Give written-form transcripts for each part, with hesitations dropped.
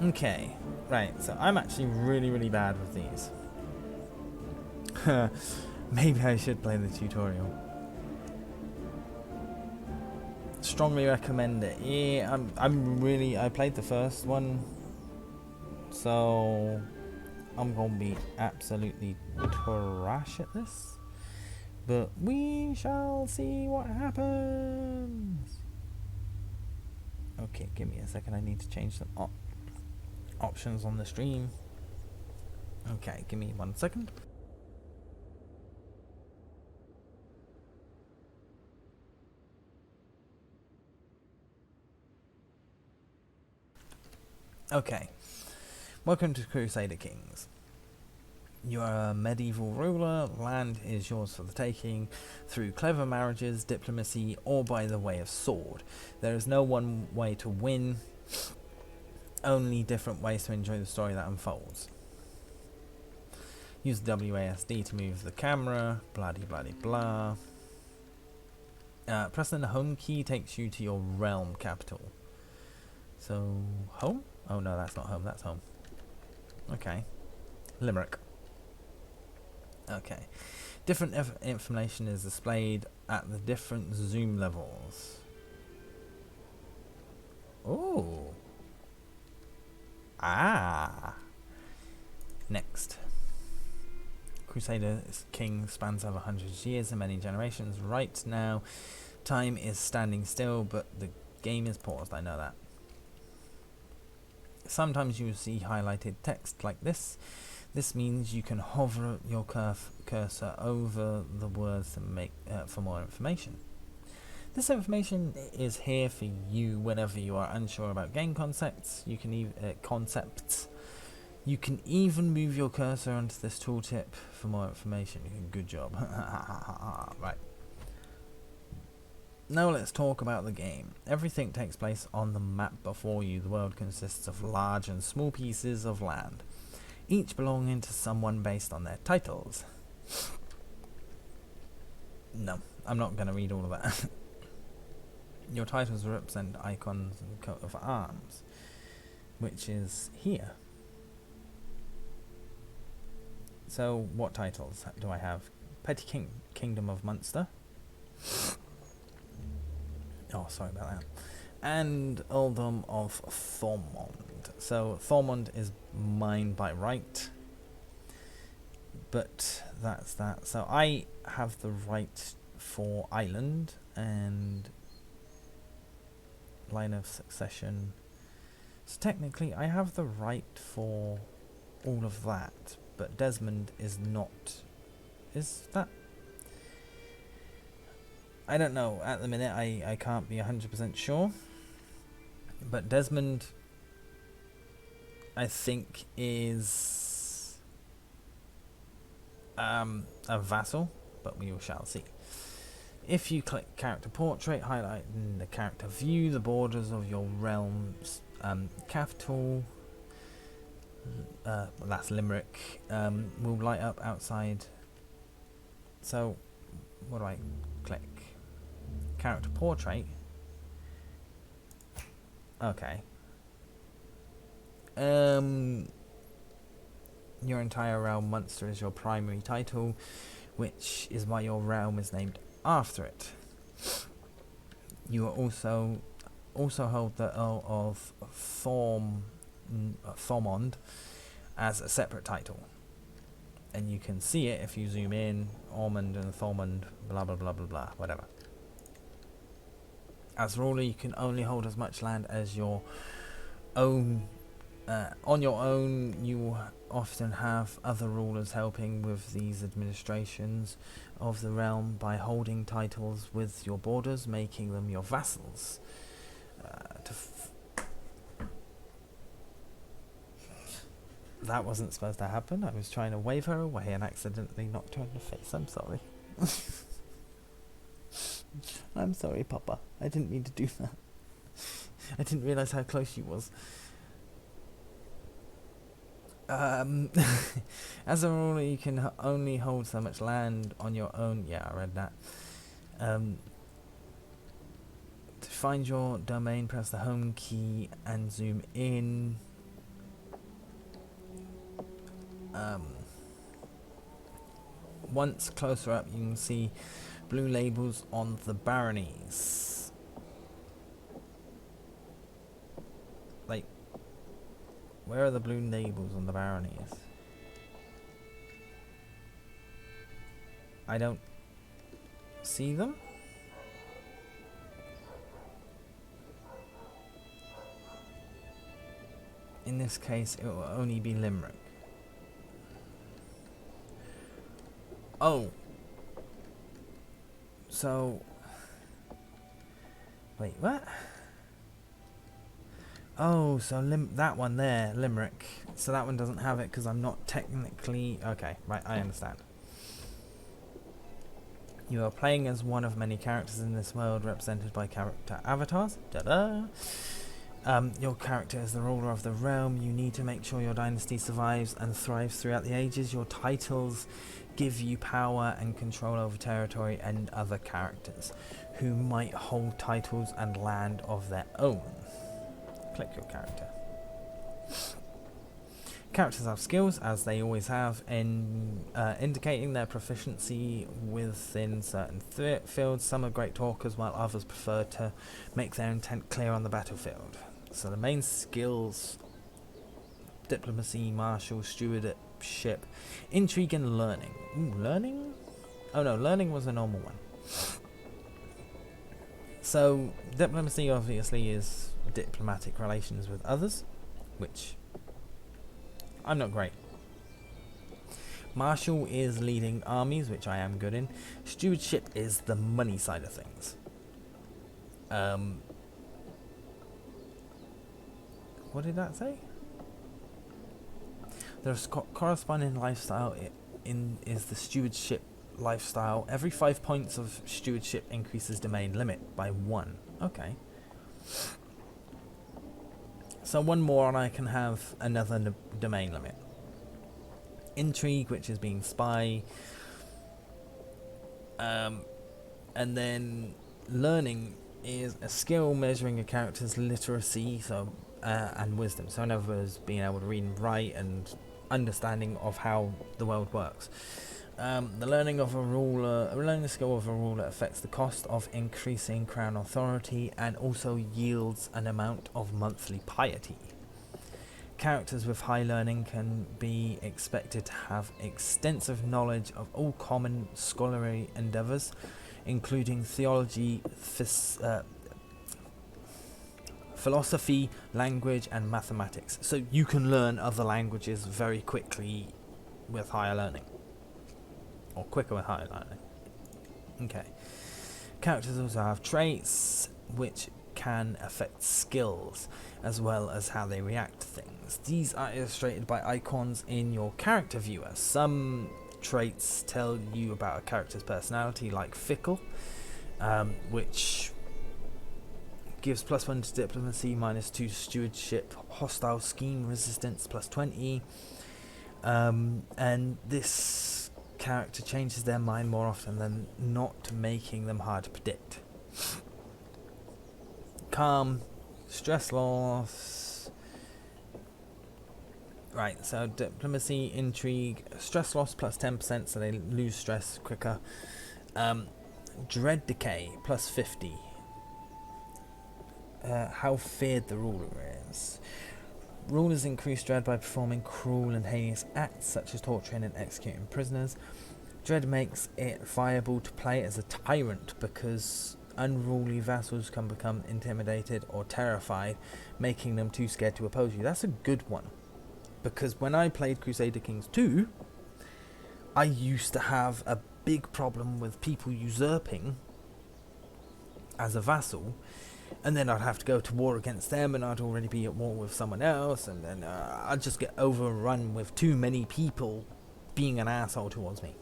Okay, right, so I'm actually really bad with these. Maybe I should play the tutorial. Strongly recommend it. Yeah, I played the first one, so I'm gonna be absolutely trash at this. But we shall see what happens. Okay, give me a second. I need to change some options on the stream. Okay, give me 1 second. Okay, welcome to Crusader Kings. You are a medieval ruler. Land is yours for the taking through clever marriages, diplomacy, or by the way of sword. There is no one way to win, only different ways to enjoy the story that unfolds. Use WASD to move the camera, blah blah blah. Pressing the home key takes you to your realm capital. So, home? Oh no, that's not home, that's home. Okay. Limerick. Okay. Different information is displayed at the different zoom levels. Oh. Ah. Next. Crusader King spans over hundreds of years and many generations. Right now, time is standing still, but the game is paused. I know that. Sometimes you will see highlighted text like this. This means you can hover your cursor over the words to make for more information. This information is here for you whenever you are unsure about game concepts. You can concepts. You can even move your cursor onto this tooltip for more information. Good job. Right. Now let's talk about the game. Everything takes place on the map before you. The world consists of large and small pieces of land, each belonging to someone based on their titles. No, I'm not going to read all of that. Your titles represent icons and coat of arms, which is here. So, what titles do I have? Petty Kingdom of Munster. Oh, sorry about that. And Earldom of Thormond. So, Thormond is mine by right. But that's that. So, I have the right for Island and line of succession. So, technically, I have the right for all of that. But Desmond is not. Is that? I don't know. At the minute, I can't be 100% sure. But Desmond, I think, is a vassal, but we shall see. If you click character portrait, highlight in the character view the borders of your realm's capital. That's Limerick. Will light up outside. So, what do I click? Character portrait. Okay. Your entire realm Munster is your primary title, which is why your realm is named after it. You are also hold the Earl of Thormond as a separate title, and you can see it if you zoom in. Ormond and Thormond, blah blah blah blah blah, whatever. As ruler, you can only hold as much land as your own. On your own, you often have other rulers helping with these administrations of the realm by holding titles with your borders, making them your vassals. That wasn't supposed to happen. I was trying to wave her away and accidentally knocked her in the face. I'm sorry. I'm sorry, Papa. I didn't mean to do that. I didn't realise how close she was. As a ruler, you can only hold so much land on your own. Yeah, I read that. To find your domain, press the home key and zoom in. Once closer up, you can see blue labels on the baronies. Like, where are the blue labels on the baronies? I don't see them. In this case, it will only be Limerick. Oh. So. Wait, what? Oh, so that one there, Limerick. So that one doesn't have it because I'm not technically... Okay, right, I understand. You are playing as one of many characters in this world represented by character avatars. Ta-da! Your character is the ruler of the realm. You need to make sure your dynasty survives and thrives throughout the ages. Your titles give you power and control over territory and other characters who might hold titles and land of their own. Click your character. Characters have skills, as they always have, in indicating their proficiency within certain fields. Some are great talkers, while others prefer to make their intent clear on the battlefield. So the main skills: diplomacy, martial, stewardship, intrigue, and learning. Ooh, learning? Oh no, learning was a normal one. So diplomacy obviously is diplomatic relations with others, which I'm not great. Martial is leading armies, which I am good in. Stewardship is the money side of things. What did that say? There's corresponding lifestyle is the stewardship lifestyle. Every 5 points of stewardship increases domain limit by 1. Okay. So one more and I can have another domain limit. Intrigue, which is being spy. And then learning is a skill measuring a character's literacy and wisdom. So in other words, being able to read and write and understanding of how the world works. The learning skill of a ruler affects the cost of increasing crown authority and also yields an amount of monthly piety. Characters with high learning can be expected to have extensive knowledge of all common scholarly endeavours, including theology, philosophy, language, and mathematics. So you can learn other languages very quickly with higher learning. Or quicker with higher learning. Okay. Characters also have traits which can affect skills as well as how they react to things. These are illustrated by icons in your character viewer. Some traits tell you about a character's personality, like fickle, which gives +1 to diplomacy, -2 to stewardship, hostile scheme resistance +20, and this character changes their mind more often than not, making them hard to predict. Calm, stress loss. Right, so diplomacy, intrigue, stress loss +10%, so they lose stress quicker. Dread decay +50. How feared the ruler is. Rulers increase dread by performing cruel and heinous acts such as torturing and executing prisoners. Dread makes it viable to play as a tyrant because unruly vassals can become intimidated or terrified, making them too scared to oppose you. That's a good one, because when I played Crusader Kings II, I used to have a big problem with people usurping as a vassal, and then I'd have to go to war against them, and I'd already be at war with someone else, and then I'd just get overrun with too many people being an asshole towards me.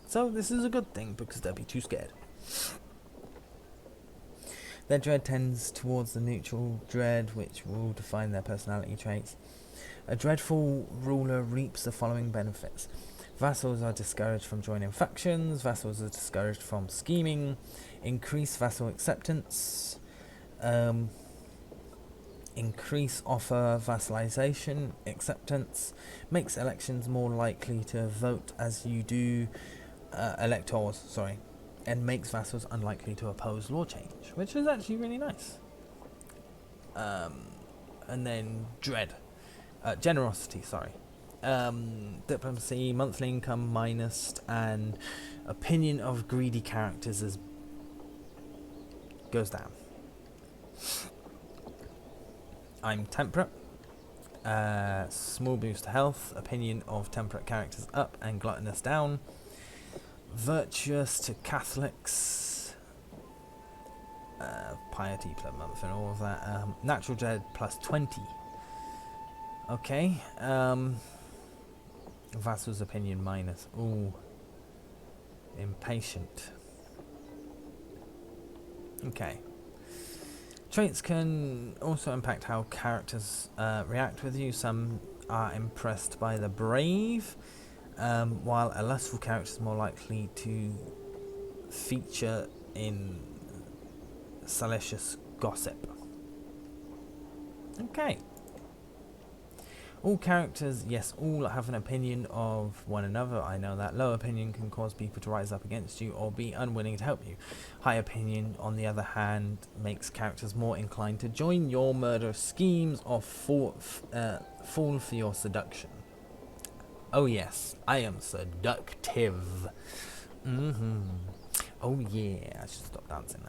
So this is a good thing, because they'll be too scared. Their dread tends towards the neutral dread, which will define their personality traits. A dreadful ruler reaps the following benefits. Vassals are discouraged from joining factions. Vassals are discouraged from scheming. Increased vassal acceptance. Increase offer vassalization acceptance, makes elections more likely to vote as you do electors, sorry, and makes vassals unlikely to oppose law change, which is actually really nice. And then dread, generosity, sorry. Diplomacy, monthly income minus, and opinion of greedy characters goes down. I'm temperate. Small boost to health. Opinion of temperate characters up and gluttonous down. Virtuous to Catholics. Piety per month and all of that. Natural dread plus 20. Okay. Vassal's opinion minus. Ooh. Impatient. Okay. Traits can also impact how characters react with you. Some are impressed by the brave, while a lustful character is more likely to feature in salacious gossip. Okay. All characters, yes, all have an opinion of one another. I know that low opinion can cause people to rise up against you or be unwilling to help you. High opinion, on the other hand, makes characters more inclined to join your murderous schemes or fall for your seduction. Oh yes, I am seductive. Oh yeah, I should stop dancing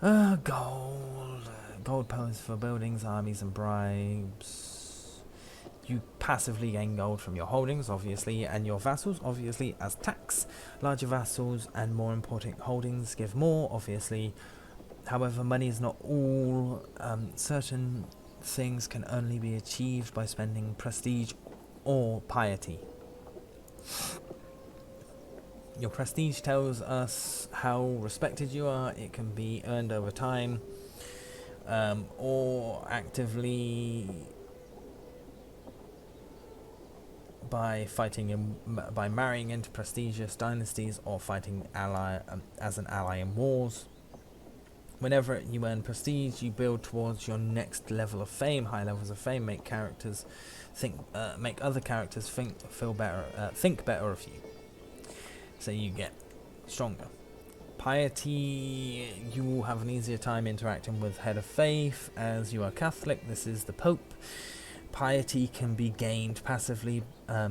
now. Gold. Gold pose for buildings, armies and bribes. You passively gain gold from your holdings, obviously, and your vassals, obviously, as tax. Larger vassals and more important holdings give more, obviously. However, money is not all. Certain things can only be achieved by spending prestige or piety. Your prestige tells us how respected you are. It can be earned over time. Or actively by fighting by marrying into prestigious dynasties or fighting as an ally in wars. Whenever you earn prestige, you build towards your next level of fame. High levels of fame make other characters think better of you. So you get stronger. Piety, you will have an easier time interacting with head of faith as you are Catholic. This is the Pope. Piety can be gained passively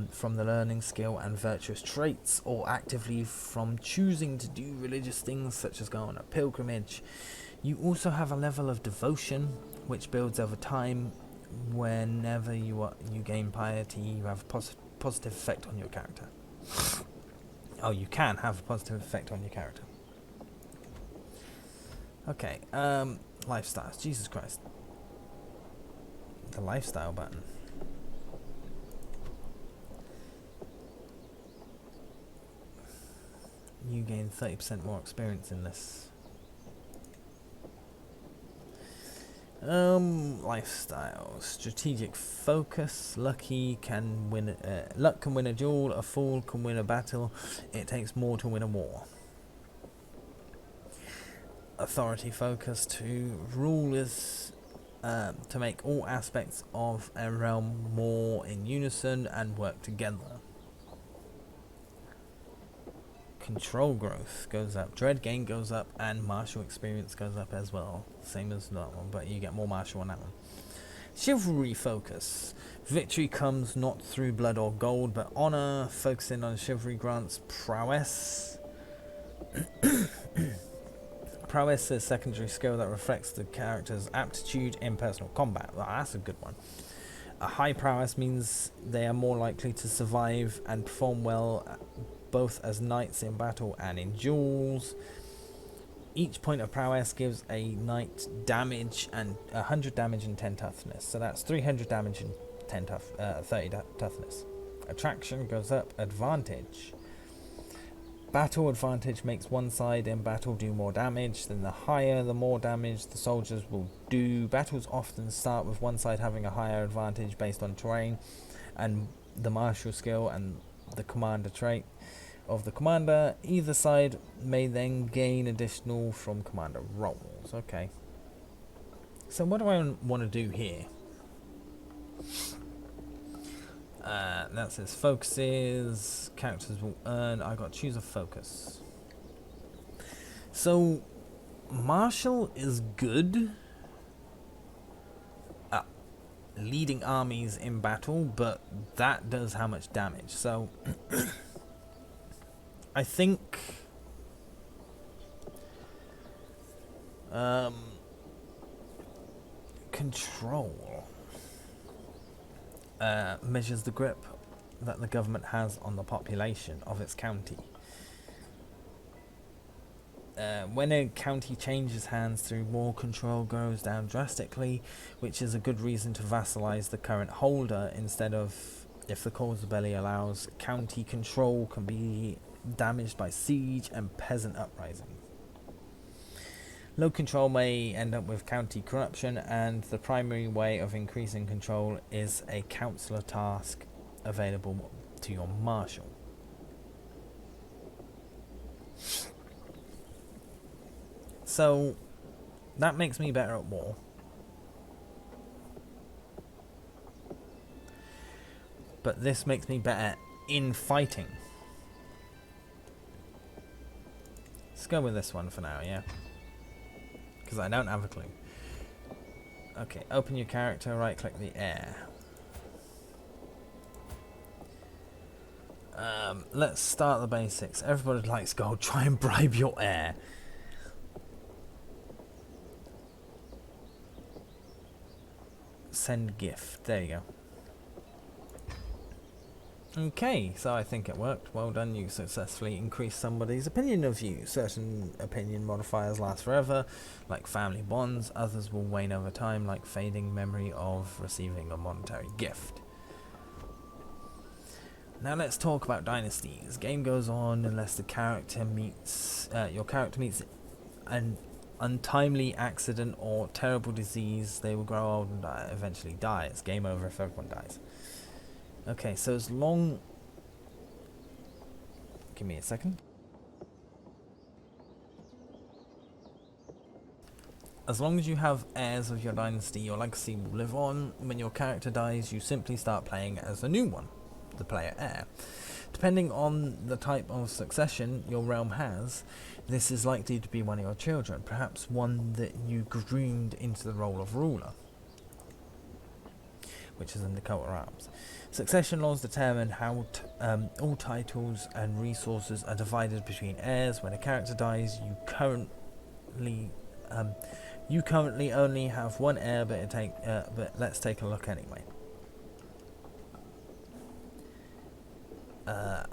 from the learning skill and virtuous traits, or actively from choosing to do religious things such as go on a pilgrimage. You also have a level of devotion which builds over time. Whenever you gain piety, you have a positive effect on your character. Oh, you can have a positive effect on your character. Okay, lifestyles. Jesus Christ. The lifestyle button. You gain 30% more experience in this. Lifestyle. Strategic focus. Luck can win a duel. A fool can win a battle. It takes more to win a war. Authority focus. To rule is to make all aspects of a realm more in unison and work together. Control growth goes up, dread gain goes up, and martial experience goes up as well. Same as that one, but you get more martial on that one. Chivalry focus. Victory comes not through blood or gold, but honor. Focusing on chivalry grants prowess. Prowess is a secondary skill that reflects the character's aptitude in personal combat. Well, that's a good one. A high prowess means they are more likely to survive and perform well both as knights in battle and in duels. Each point of prowess gives a knight damage and 100 damage and 10 toughness. So that's 300 damage and 30 toughness. Attraction goes up. Advantage. Battle advantage makes one side in battle do more damage. Then the higher, the more damage the soldiers will do. Battles often start with one side having a higher advantage based on terrain and the martial skill and the commander trait of the commander. Either side may then gain additional from commander rolls. Okay. So what do I want to do here? That says focuses. Characters will earn. I got to choose a focus. So martial is good at leading armies in battle, but that does how much damage. So I think control measures the grip that the government has on the population of its county. When a county changes hands through war, control goes down drastically, which is a good reason to vassalize the current holder instead of, if the cause belli allows, county control can be damaged by siege and peasant uprisings. Low control may end up with county corruption, and the primary way of increasing control is a councillor task available to your marshal. So that makes me better at war. But this makes me better in fighting. Let's go with this one for now, yeah? Because I don't have a clue. Okay, open your character, right click the heir. Let's start the basics. Everybody likes gold, try and bribe your heir. Send gift, there you go. Okay, so I think it worked. Well done, you successfully increased somebody's opinion of you. Certain opinion modifiers last forever, like family bonds. Others will wane over time, like fading memory of receiving a monetary gift. Now let's talk about dynasties. Game goes on unless the character meets your character meets an untimely accident or terrible disease. They will grow old and eventually die. It's game over if everyone dies. Okay, so as long... Give me a second. As long as you have heirs of your dynasty, your legacy will live on. When your character dies, you simply start playing as a new one, the player heir. Depending on the type of succession your realm has, this is likely to be one of your children, perhaps one that you groomed into the role of ruler, which is in the coat of arms. Succession laws determine how all titles and resources are divided between heirs. When a character dies, you currently only have one heir, but let's take a look anyway. Oh,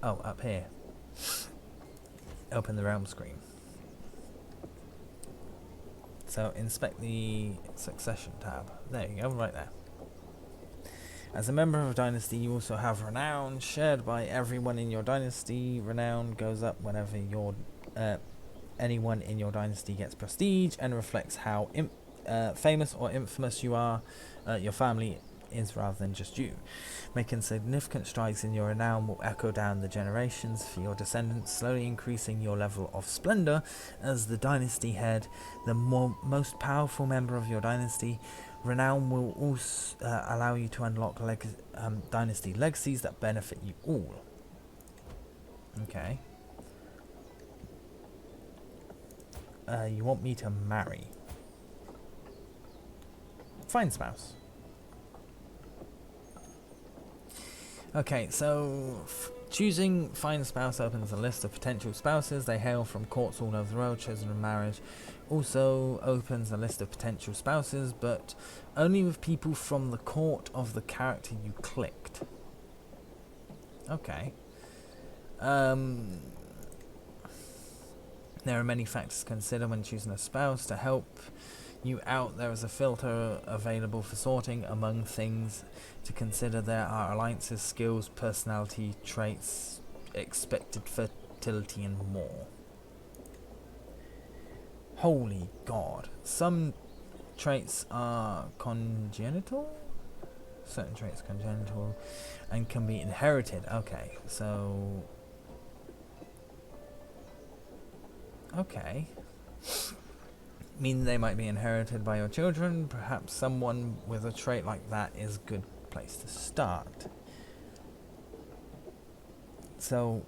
up here. Open the realm screen. So inspect the succession tab. There you go, right there. As a member of a dynasty, you also have renown shared by everyone in your dynasty. Renown goes up whenever anyone in your dynasty gets prestige and reflects how famous or infamous you are, your family is rather than just you. Making significant strides in your renown will echo down the generations for your descendants, slowly increasing your level of splendor as the dynasty head, the most powerful member of your dynasty. Renown will also allow you to unlock dynasty legacies that benefit you all. Okay. You want me to marry? Find spouse. Okay, so choosing find spouse opens a list of potential spouses. They hail from courts all over the world, chosen in marriage. Also opens a list of potential spouses, but only with people from the court of the character you clicked. Okay. There are many factors to consider when choosing a spouse. To help you out, there is a filter available for sorting among things to consider. There are alliances, skills, personality traits, expected fertility, and more. Holy God. Some traits are congenital? Certain traits are congenital and can be inherited. Okay, so... Okay. mean they might be inherited by your children. Perhaps someone with a trait like that is a good place to start. So,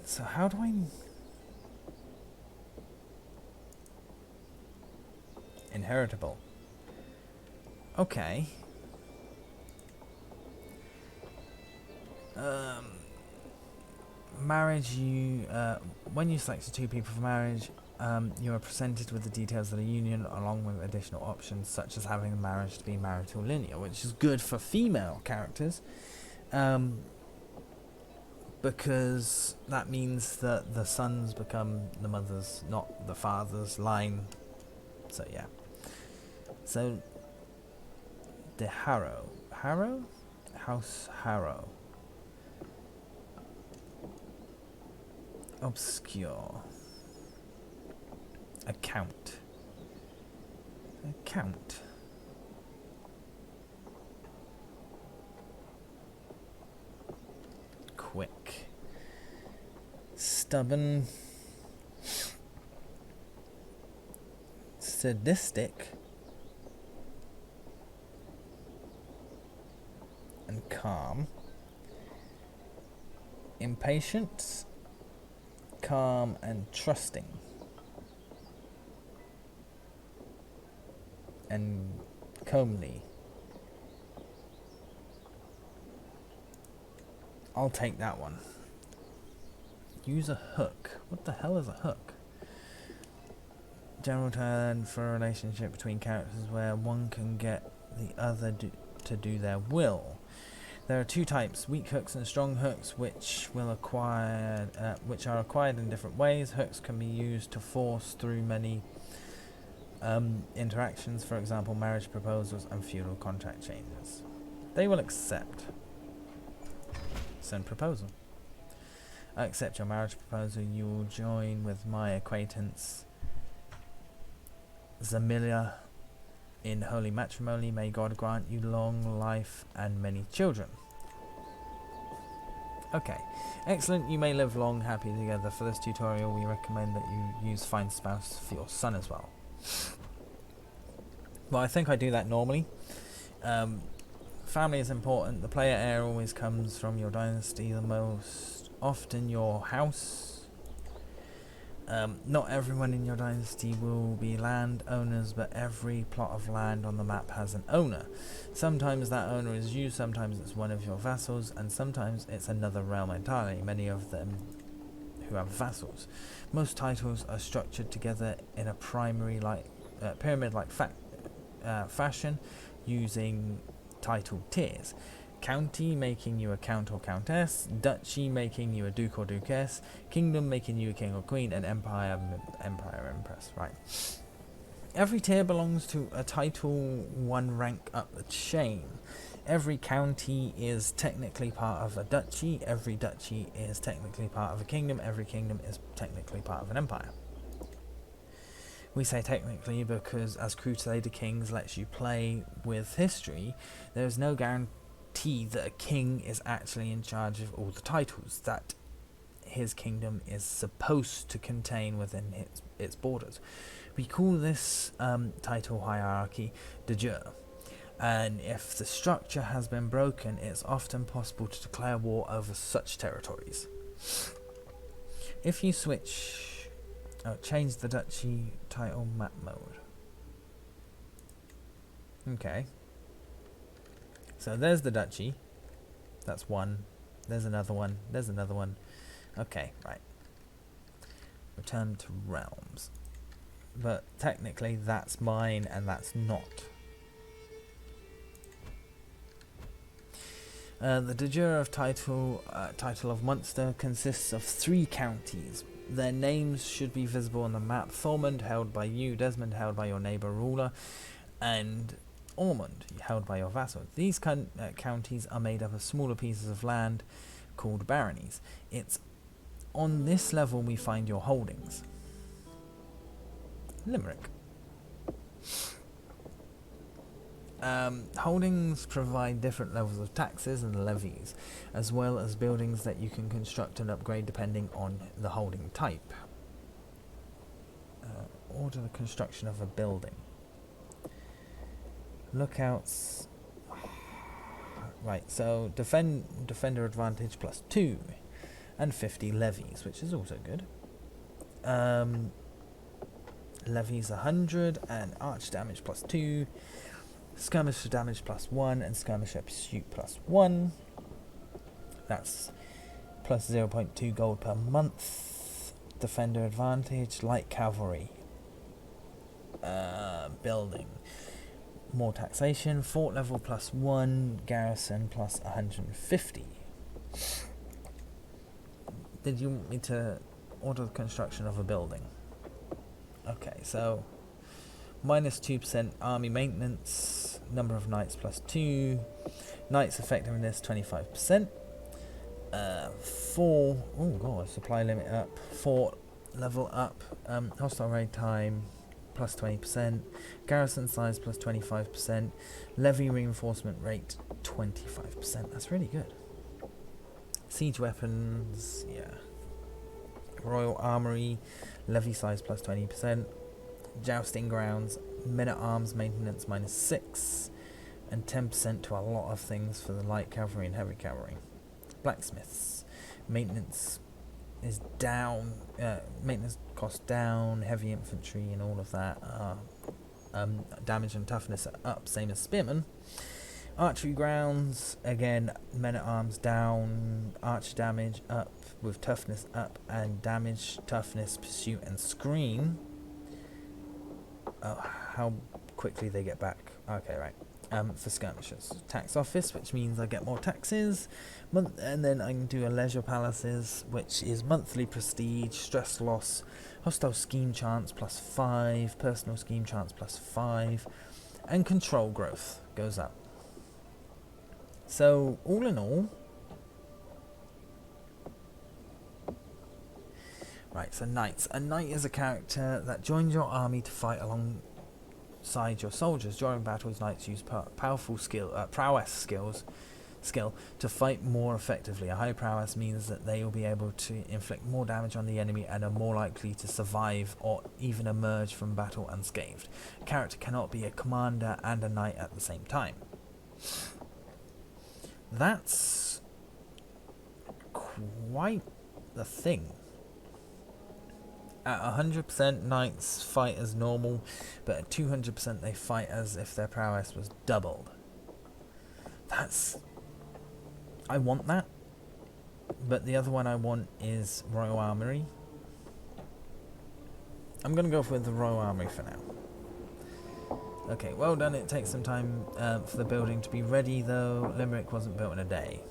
so how do I... Inheritable. Okay. Marriage, when you select two people for marriage, you are presented with the details of the union along with additional options such as having the marriage to be marital linear, which is good for female characters, because that means that the sons become the mother's, not the father's line. So yeah. So the Harrow. House Harrow. Obscure. Account. Quick. Stubborn. Sadistic. And calm. Impatient. Calm and trusting. And comely. I'll take that one. Use a hook. What the hell is a hook? General term for a relationship between characters where one can get the other to do their will. There are two types: weak hooks and strong hooks, which are acquired in different ways. Hooks can be used to force through many interactions, for example, marriage proposals and feudal contract changes. They will accept. Send proposal. I accept your marriage proposal. You will join with my acquaintance Zamilia in holy matrimony. May God grant you long life and many children. Okay, excellent. You may live long, happy together. For this tutorial, we recommend that you use find spouse for your son as well. Well, I think I do that normally. Family is important. The player heir always comes from your dynasty, the most often your house. Not everyone in your dynasty will be land owners, but every plot of land on the map has an owner. Sometimes that owner is you, sometimes it's one of your vassals, and sometimes it's another realm entirely, many of them who have vassals. Most titles are structured together in a pyramid-like fashion, using title tiers. County making you a count or countess, duchy making you a duke or duchess, kingdom making you a king or queen, and empire empress. Right. Every tier belongs to a title one rank up the chain. Every county is technically part of a duchy, every duchy is technically part of a kingdom, every kingdom is technically part of an empire. We say technically because as Crusader Kings lets you play with history, there is no guarantee that a king is actually in charge of all the titles that his kingdom is supposed to contain within its borders. We call this title hierarchy de jure, and if the structure has been broken, it's often possible to declare war over such territories. If you change the duchy title map mode. Okay. So there's the duchy. That's one. There's another one. There's another one. Okay, right. Return to realms. But technically that's mine and that's not. The de jure of title of Munster consists of 3 counties. Their names should be visible on the map. Thormund, held by you. Desmond, held by your neighbour ruler. And Ormond, held by your vassal. These counties are made up of smaller pieces of land called baronies. It's on this level we find your holdings. Limerick. Holdings provide different levels of taxes and levies, as well as buildings that you can construct and upgrade depending on the holding type. Order the construction of a building. Lookouts. Right, so defender advantage +2 and 50 levies, which is also good. Levies 100 and arch damage +2, skirmish damage +1 and skirmisher pursuit +1. That's plus 0.2 gold per month. Defender advantage, light cavalry. Building. More taxation, fort level +1, garrison plus 150. Did you want me to order the construction of a building? Okay, so minus 2% army maintenance, number of knights +2, knights effectiveness 25%, 4, oh god, supply limit up, 4 level up, hostile raid time +20%, garrison size +25%, levy reinforcement rate 25%. That's really good. Siege weapons, yeah. Royal armory, levy size +20%, jousting grounds, men at arms maintenance -6, and 10% to a lot of things for the light cavalry and heavy cavalry. Blacksmiths, maintenance is down, maintenance cost down, heavy infantry and all of that. Damage and toughness are up, same as spearmen. Archery grounds, again, men at arms down, archer damage up with toughness up, and damage, toughness, pursuit, and screen. How quickly they get back. Okay, right. For skirmishers. Tax office, which means I get more taxes. And then I can do a leisure palaces, which is monthly prestige, stress loss, hostile scheme chance +5, personal scheme chance +5, and control growth goes up. So all in all, right, so knights. A knight is a character that joins your army to fight alongside your soldiers. During battles, knights use powerful prowess skill to fight more effectively. A high prowess means that they will be able to inflict more damage on the enemy and are more likely to survive or even emerge from battle unscathed. A character cannot be a commander and a knight at the same time. That's quite the thing. At 100%, knights fight as normal, but at 200% they fight as if their prowess was doubled. I want that, but the other one I want is Royal Armory. I'm going to go with the Royal Armory for now. Okay, well done. It takes some time for the building to be ready, though. Limerick wasn't built in a day.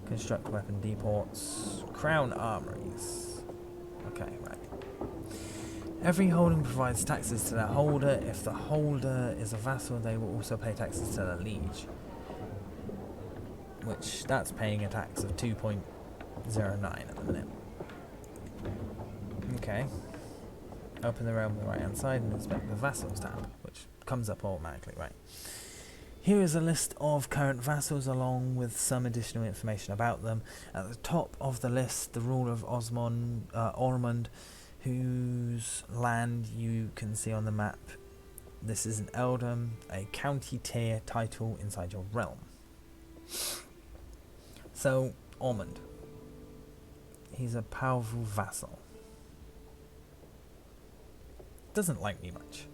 Construct weapon deports. Crown armories. Okay, right. Every holding provides taxes to their holder. If the holder is a vassal, they will also pay taxes to their liege. Which, that's paying a tax of 2.09 at the minute. Okay. Open the realm on the right hand side and inspect the vassals tab, which comes up automatically, right. Here is a list of current vassals along with some additional information about them. At the top of the list, the ruler of Ormond, whose land you can see on the map. This is an earldom, a county tier title inside your realm. So, Ormond. He's a powerful vassal. Doesn't like me much.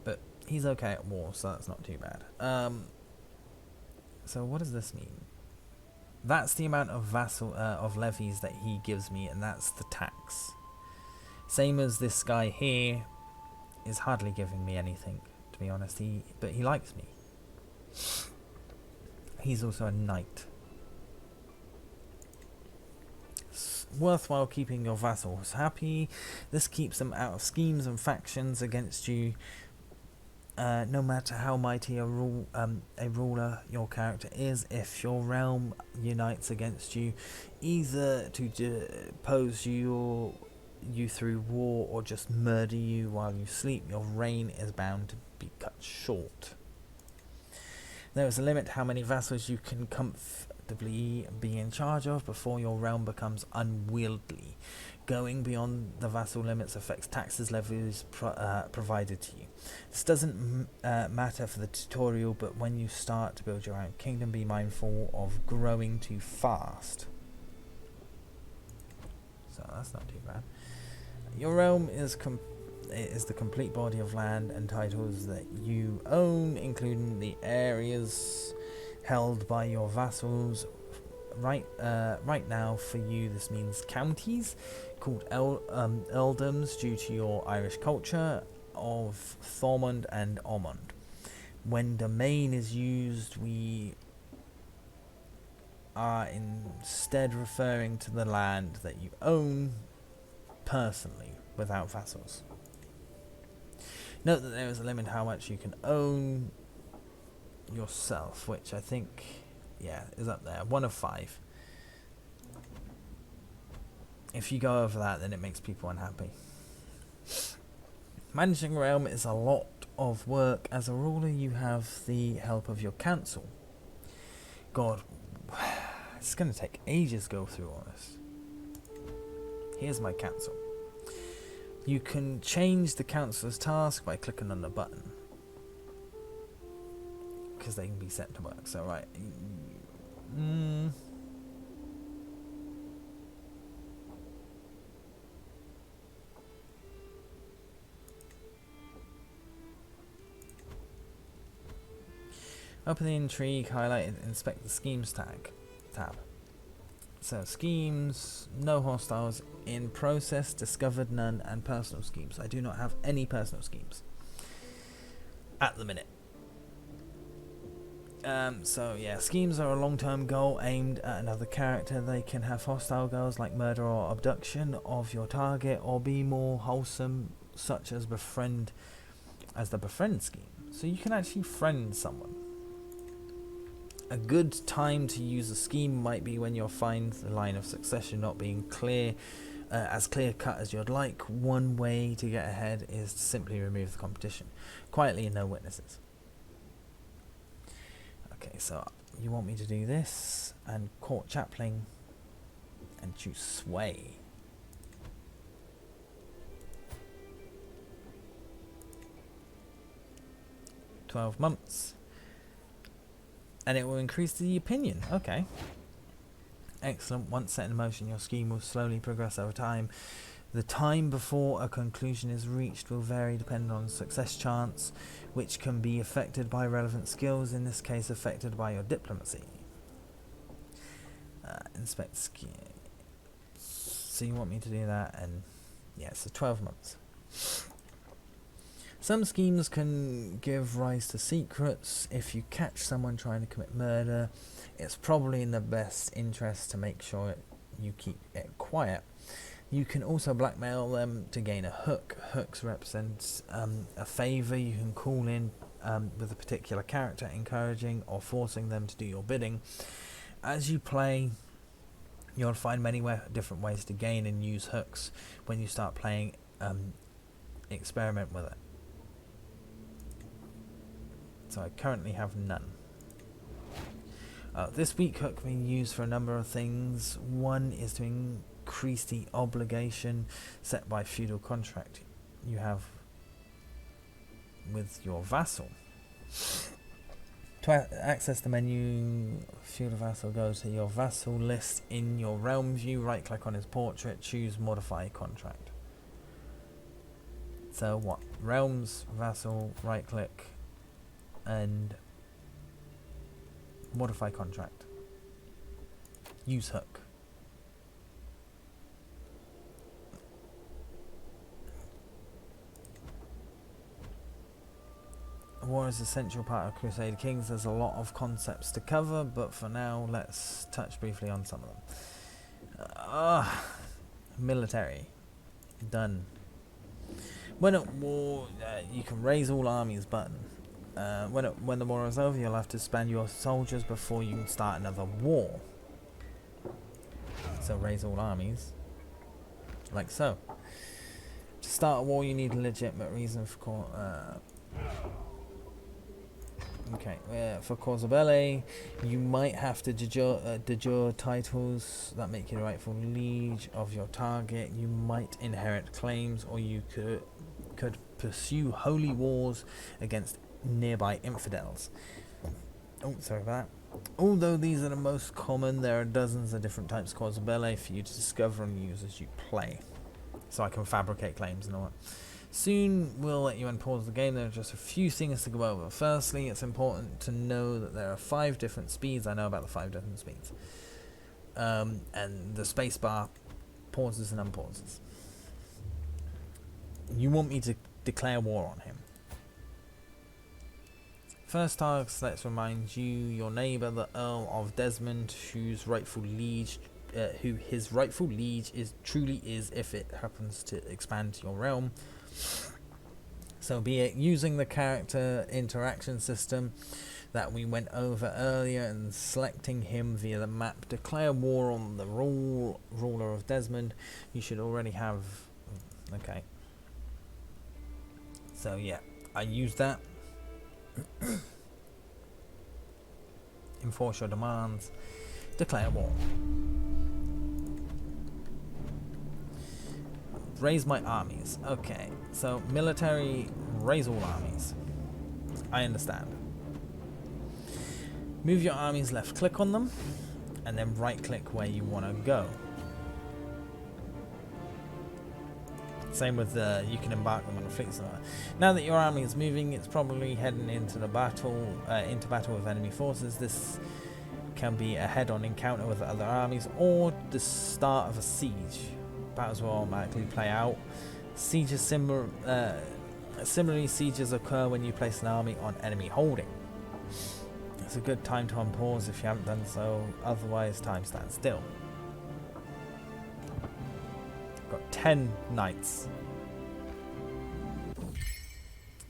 But he's okay at war, so that's not too bad. So what does this mean? That's the amount of of levies that he gives me, and that's the tax. Same as this guy here is hardly giving me anything, to be honest. But he likes me. He's also a knight. It's worthwhile keeping your vassals happy. This keeps them out of schemes and factions against you. No matter how mighty a ruler your character is, if your realm unites against you, either to depose you you through war or just murder you while you sleep, your reign is bound to be cut short. There is a limit how many vassals you can comfortably be in charge of before your realm becomes unwieldy. Going beyond the vassal limits affects taxes levies provided to you. This doesn't matter for the tutorial, but when you start to build your own kingdom, be mindful of growing too fast. So that's not too bad. Your realm is the complete body of land and titles that you own, including the areas held by your vassals. Right now, for you, this means counties called earldoms due to your Irish culture of Thomond and Ormond. When domain is used, we are instead referring to the land that you own personally without vassals. Note that there is a limit how much you can own yourself, which I think, yeah, is up there. 1 of 5. If you go over that, then it makes people unhappy. Managing a realm is a lot of work. As a ruler, you have the help of your council. God, it's going to take ages to go through all this. Here's my council. You can change the council's task by clicking on the button, because they can be set to work. So right, open the intrigue, highlight it, inspect the schemes tab. So schemes, no hostiles, in process, discovered none, and personal schemes. I do not have any personal schemes at the minute. So yeah, schemes are a long-term goal aimed at another character. They can have hostile goals like murder or abduction of your target, or be more wholesome, such as the befriend scheme. So you can actually friend someone. A good time to use a scheme might be when you'll find the line of succession not being as clear cut as you'd like. One way to get ahead is to simply remove the competition quietly and no witnesses. Okay, so you want me to do this and court chaplain and choose sway. $12 months. And it will increase the opinion. Okay. Excellent. Once set in motion, your scheme will slowly progress over time. The time before a conclusion is reached will vary depending on success chance, which can be affected by relevant skills, in this case affected by your diplomacy. Inspect scheme. So you want me to do that, and yeah, so 12 months. Some schemes can give rise to secrets. If you catch someone trying to commit murder, it's probably in the best interest to make sure you keep it quiet. You can also blackmail them to gain a hook. Hooks represent a favour you can call in with a particular character, encouraging or forcing them to do your bidding. As you play, you'll find many different ways to gain and use hooks. When you start playing, experiment with it. So I currently have none. This weak hook can be used for a number of things. One is to increase the obligation set by feudal contract you have with your vassal. To access the menu, feudal vassal, go to your vassal list in your realm view, right click on his portrait, choose modify contract. So what? Realms, vassal, right click, and modify contract. Use hook. War is an essential part of Crusader Kings. There's a lot of concepts to cover, but for now let's touch briefly on some of them. Military. Done. When at war, you can raise all armies button. When the war is over, you'll have to spend your soldiers before you can start another war. So raise all armies. like so. To start a war, you need a legitimate reason for for cause belli. You might have to de jure titles that make you the rightful liege of your target. You might inherit claims, or you could pursue holy wars against nearby infidels. Oh, sorry about that. Although these are the most common, there are dozens of different types of cause belli for you to discover and use as you play. So I can fabricate claims and all that. Soon we'll let you unpause the game. There are just a few things to go over. Firstly, it's important to know that there are 5 different speeds. I know about the 5 different speeds. And the spacebar pauses and unpauses. You want me to declare war on him. First task, let's remind you, your neighbour, the Earl of Desmond, who his rightful liege truly is if it happens to expand your realm. So be it using the character interaction system that we went over earlier and selecting him via the map, declare war on the ruler of Desmond. You should already have... Okay. So yeah, I used that. Enforce your demands. Declare war. Raise my armies. Okay, so military, raise all armies. I understand. Move your armies, left click on them, and then right click where you want to go. Same with you can embark them on a fleet somewhere. Now that your army is moving, it's probably heading into the battle, with enemy forces. This can be a head-on encounter with other armies, or the start of a siege. Battles will automatically play out. Sieges similarly, sieges occur when you place an army on enemy holding. It's a good time to unpause if you haven't done so, otherwise time stands still. Got 10 knights.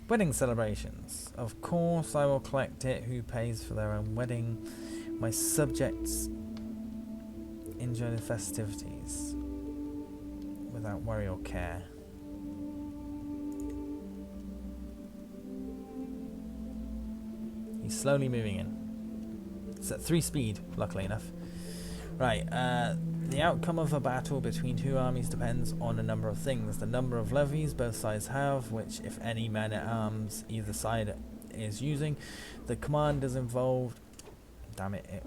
Wedding celebrations. Of course I will collect it. Who pays for their own wedding? My subjects enjoy the festivities without worry or care. He's slowly moving in. It's at 3 speed, luckily enough. Right, the outcome of a battle between 2 armies depends on a number of things. The number of levies both sides have, which if any man-at-arms either side is using, the commanders involved, damn it,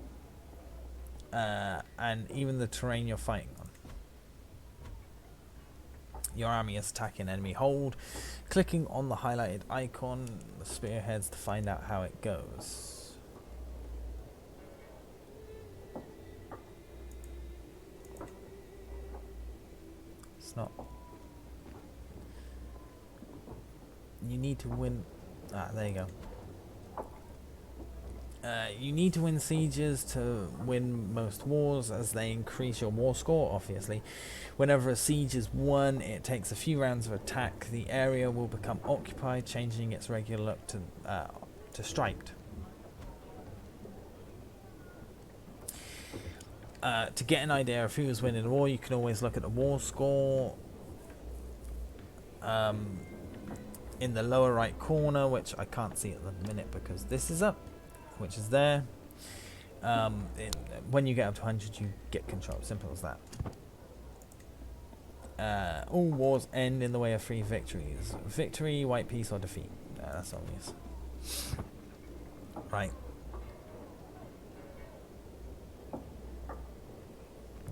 and even the terrain you're fighting on. Your army is attacking enemy hold. Clicking on the highlighted icon, the spearheads, to find out how it goes. It's not. You need to win. There you go. You need to win sieges to win most wars, as they increase your war score, obviously. Whenever a siege is won, it takes a few rounds of attack. The area will become occupied, changing its regular look to striped. To get an idea of who is winning the war, you can always look at the war score in the lower right corner, which I can't see at the minute because this is up, which is there. When you get up to 100, you get control. Simple as that. All wars end in the way of 3 victories: victory, white peace, or defeat. That's obvious. Right.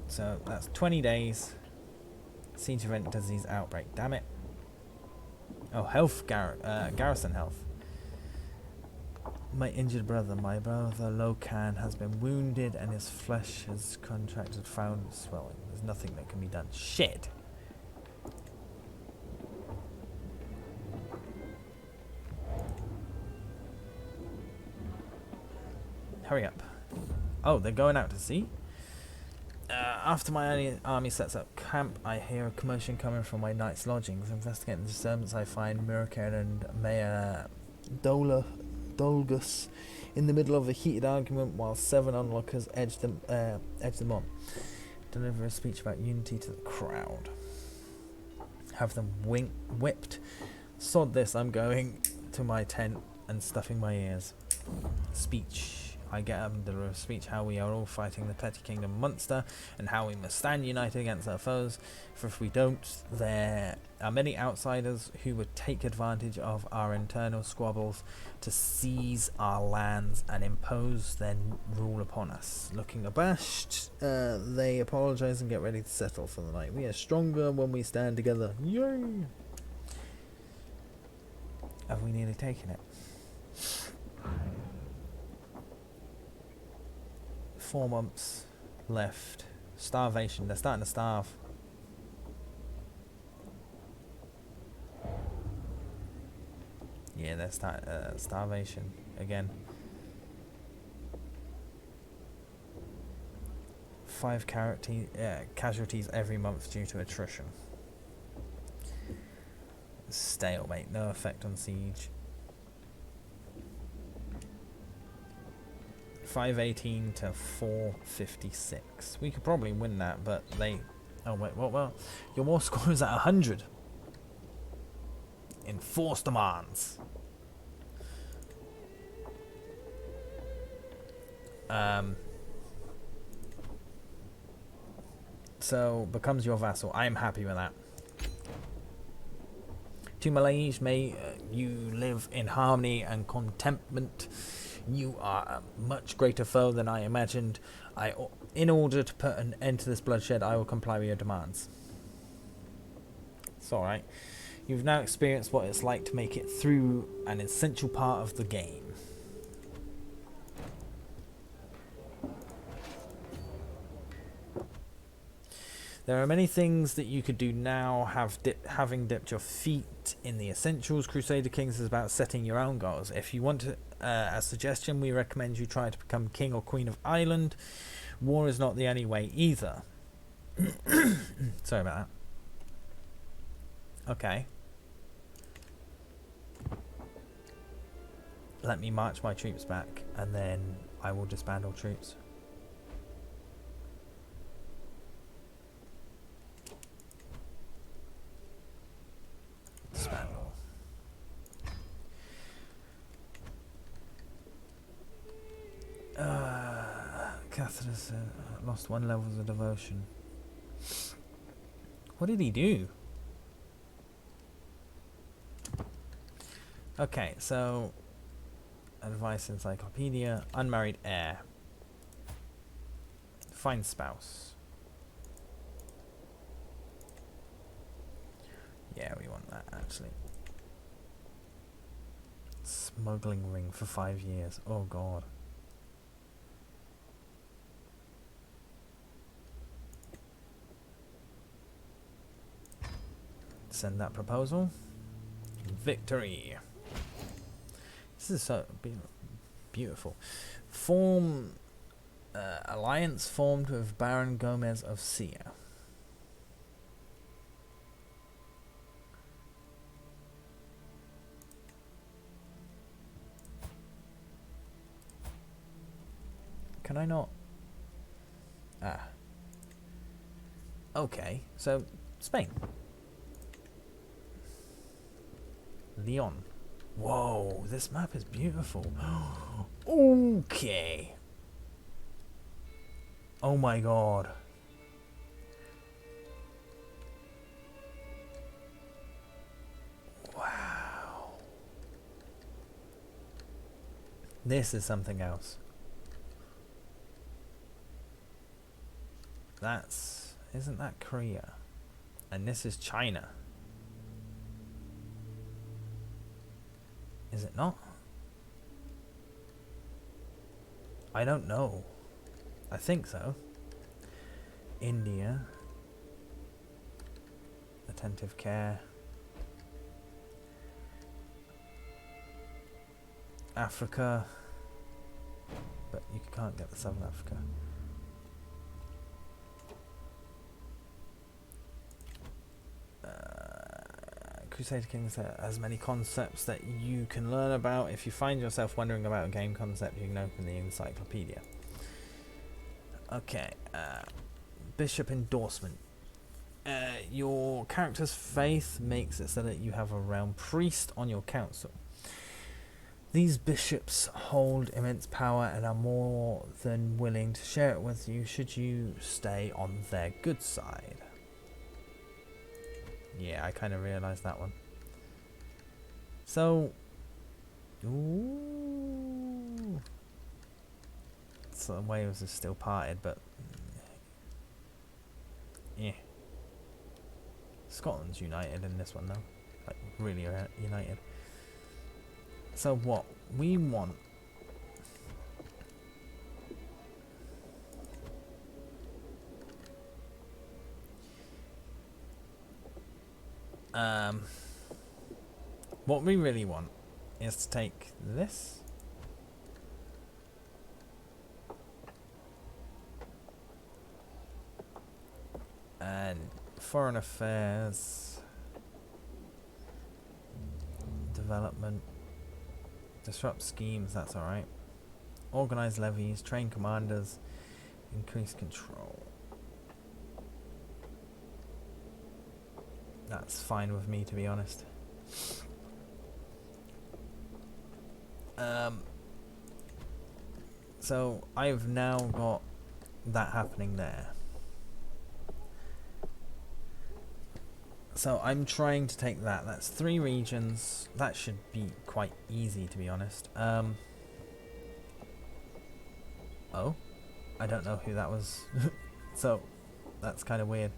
So that's 20 days. Siege event, disease outbreak. Damn it. Oh, health, garrison health. My injured brother, Locan, has been wounded and his flesh has contracted found swelling. There's nothing that can be done. Shit. Hurry up. Oh, they're going out to sea? After my army sets up camp, I hear a commotion coming from my knight's lodgings. Investigating the disturbance, I find Mirakel and Mayor Dolgus in the middle of a heated argument, while 7 onlookers edge them on. Deliver a speech about unity to the crowd. have them whipped. Sod this, I'm going to my tent and stuffing my ears. Speech. I get under a speech how we are all fighting the Petty Kingdom monster, and how we must stand united against our foes, for if we don't, there are many outsiders who would take advantage of our internal squabbles to seize our lands and impose their rule upon us. Looking abashed, they apologize and get ready to settle for the night. We are stronger when we stand together. Yay! Have we nearly taken it? 4 months left. Starvation. They're starting to starve. Yeah, they're starvation again. 5 casualties every month due to attrition. Stalemate. No effect on siege. 518 to 456. We could probably win that, but they... Oh, wait, well, your war score is at 100. Enforce demands. So, becomes your vassal. I am happy with that. To my liege, may you live in harmony and contentment. You are a much greater foe than I imagined. In order to put an end to this bloodshed, I will comply with your demands. It's alright. You've now experienced what it's like to make it through an essential part of the game. There are many things that you could do now, having dipped your feet in the essentials. Crusader Kings is about setting your own goals. If you want a suggestion, we recommend you try to become king or queen of Ireland. War is not the only way either. Sorry about that. Okay. Let me march my troops back, and then I will disband all troops. Disband all. Catherine lost 1 level of devotion. What did he do? Okay, so advice encyclopedia. Unmarried heir. Find spouse. Yeah, we want that actually. Smuggling ring for 5 years. Oh god. Send that proposal. Victory. This is so beautiful. Form alliance formed with Baron Gomez of Sia. Can I not? Ah. Okay, so Spain. Leon. Whoa, this map is beautiful. Okay. Oh my god. Wow. This is something else. Isn't that Korea? And this is China. Is it not? I don't know. I think so. India. Attentive care. Africa. But you can't get the Southern Africa. Crusader Kings has many concepts that you can learn about. If you find yourself wondering about a game concept, you can open the encyclopedia. Okay, bishop endorsement. Your character's faith makes it so that you have a realm priest on your council. These bishops hold immense power and are more than willing to share it with you should you stay on their good side. Yeah, I kind of realised that one. So, ooh, so Wales is still parted, but yeah, Scotland's united in this one though, like really united. So what we want what we really want is to take this and foreign affairs, development, disrupt schemes, that's alright. Organize levies, train commanders, increase control. That's fine with me, to be honest. So I've now got that happening there. So I'm trying to take that. That's 3 regions. That should be quite easy, to be honest. Oh, I don't know who that was. So that's kind of weird.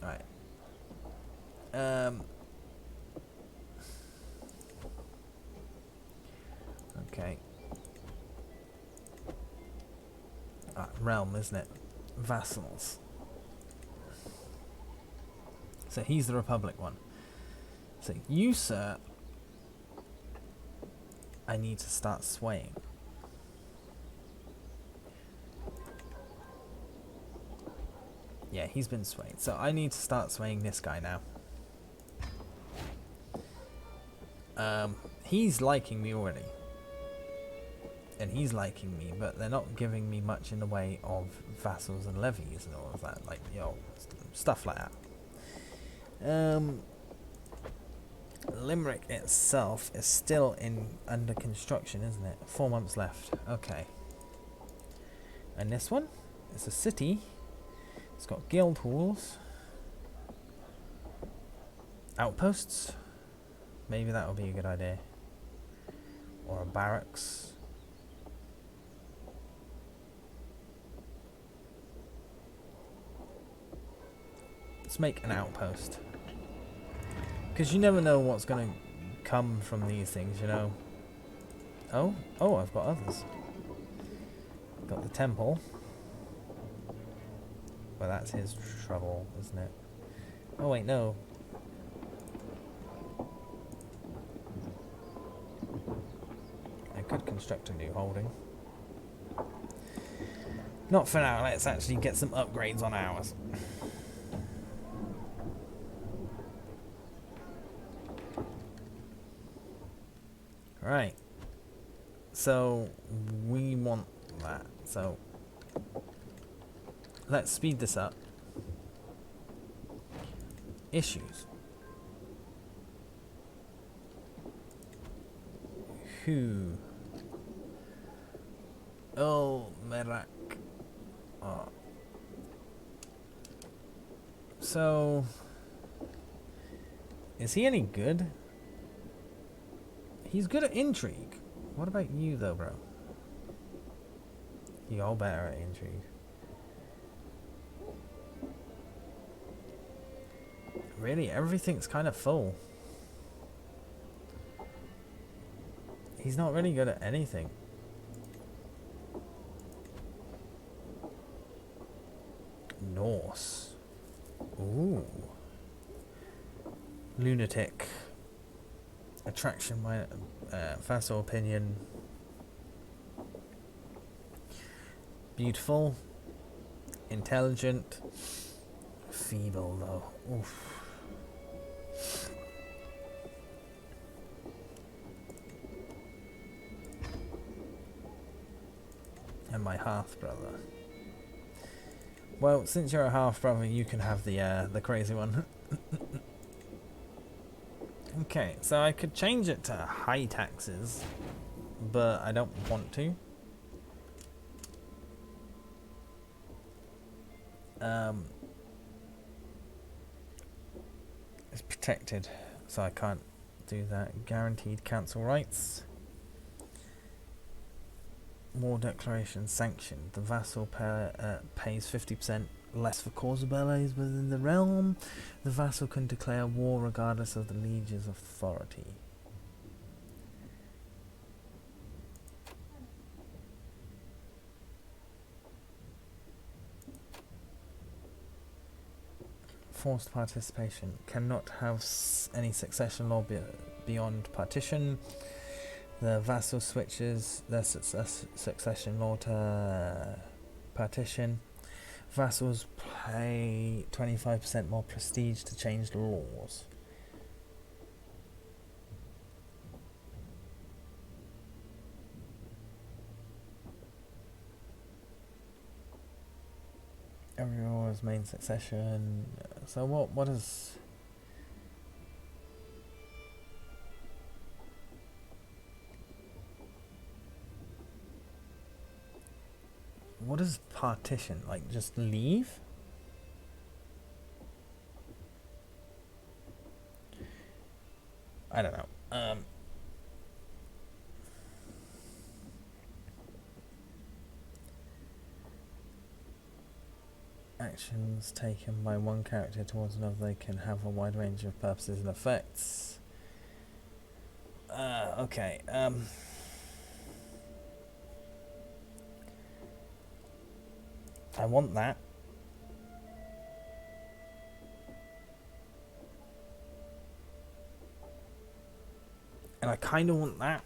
Alright. Okay. Realm, isn't it? Vassals. So he's the Republic one. So you, sir, I need to start swaying. Yeah, he's been swayed. So I need to start swaying this guy now. He's liking me already. And he's liking me, but they're not giving me much in the way of vassals and levies and all of that. Like, stuff like that. Limerick itself is still under construction, isn't it? 4 months left. Okay. And this one? It's a city. It's got guild halls. Outposts. Maybe that would be a good idea. Or a barracks. Let's make an outpost. Because you never know what's going to come from these things, you know. Oh, I've got others. Got the temple. Well, that's his trouble, isn't it? Oh, wait, no. I could construct a new holding. Not for now, let's actually get some upgrades on ours. Right. So, we want that. So, let's speed this up. Issues. Who? Oh, Merak. Oh. So, is he any good? He's good at intrigue. What about you, though, bro? You're better at intrigue. Really, everything's kind of full. He's not really good at anything. Norse. Ooh. Lunatic. Attraction, my facile opinion. Beautiful. Intelligent. Feeble, though. Oof. And my half brother. Well, since you're a half brother, you can have the crazy one. Okay, so I could change it to high taxes, but I don't want to. It's protected, so I can't do that. Guaranteed council rights. War declaration sanctioned. The vassal pays 50% less for cause of bellets within the realm. The vassal can declare war regardless of the liege's authority. Forced participation. Cannot have any succession law beyond partition. The vassal switches their succession law to partition. Vassals pay 25% more prestige to change the laws. Every law is main succession. So what is... What is partition? Like, just leave? I don't know. Actions taken by one character towards another, they can have a wide range of purposes and effects. Okay. I want that. And I kind of want that.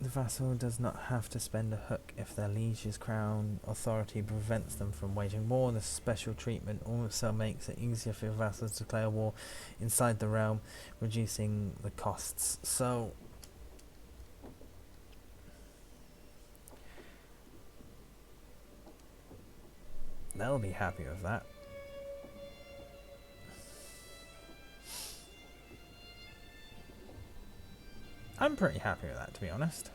The vassal does not have to spend a hook if their liege's crown authority prevents them from waging war. This special treatment also makes it easier for vassals to declare war inside the realm, reducing the costs. So they'll be happy with that. I'm pretty happy with that, to be honest.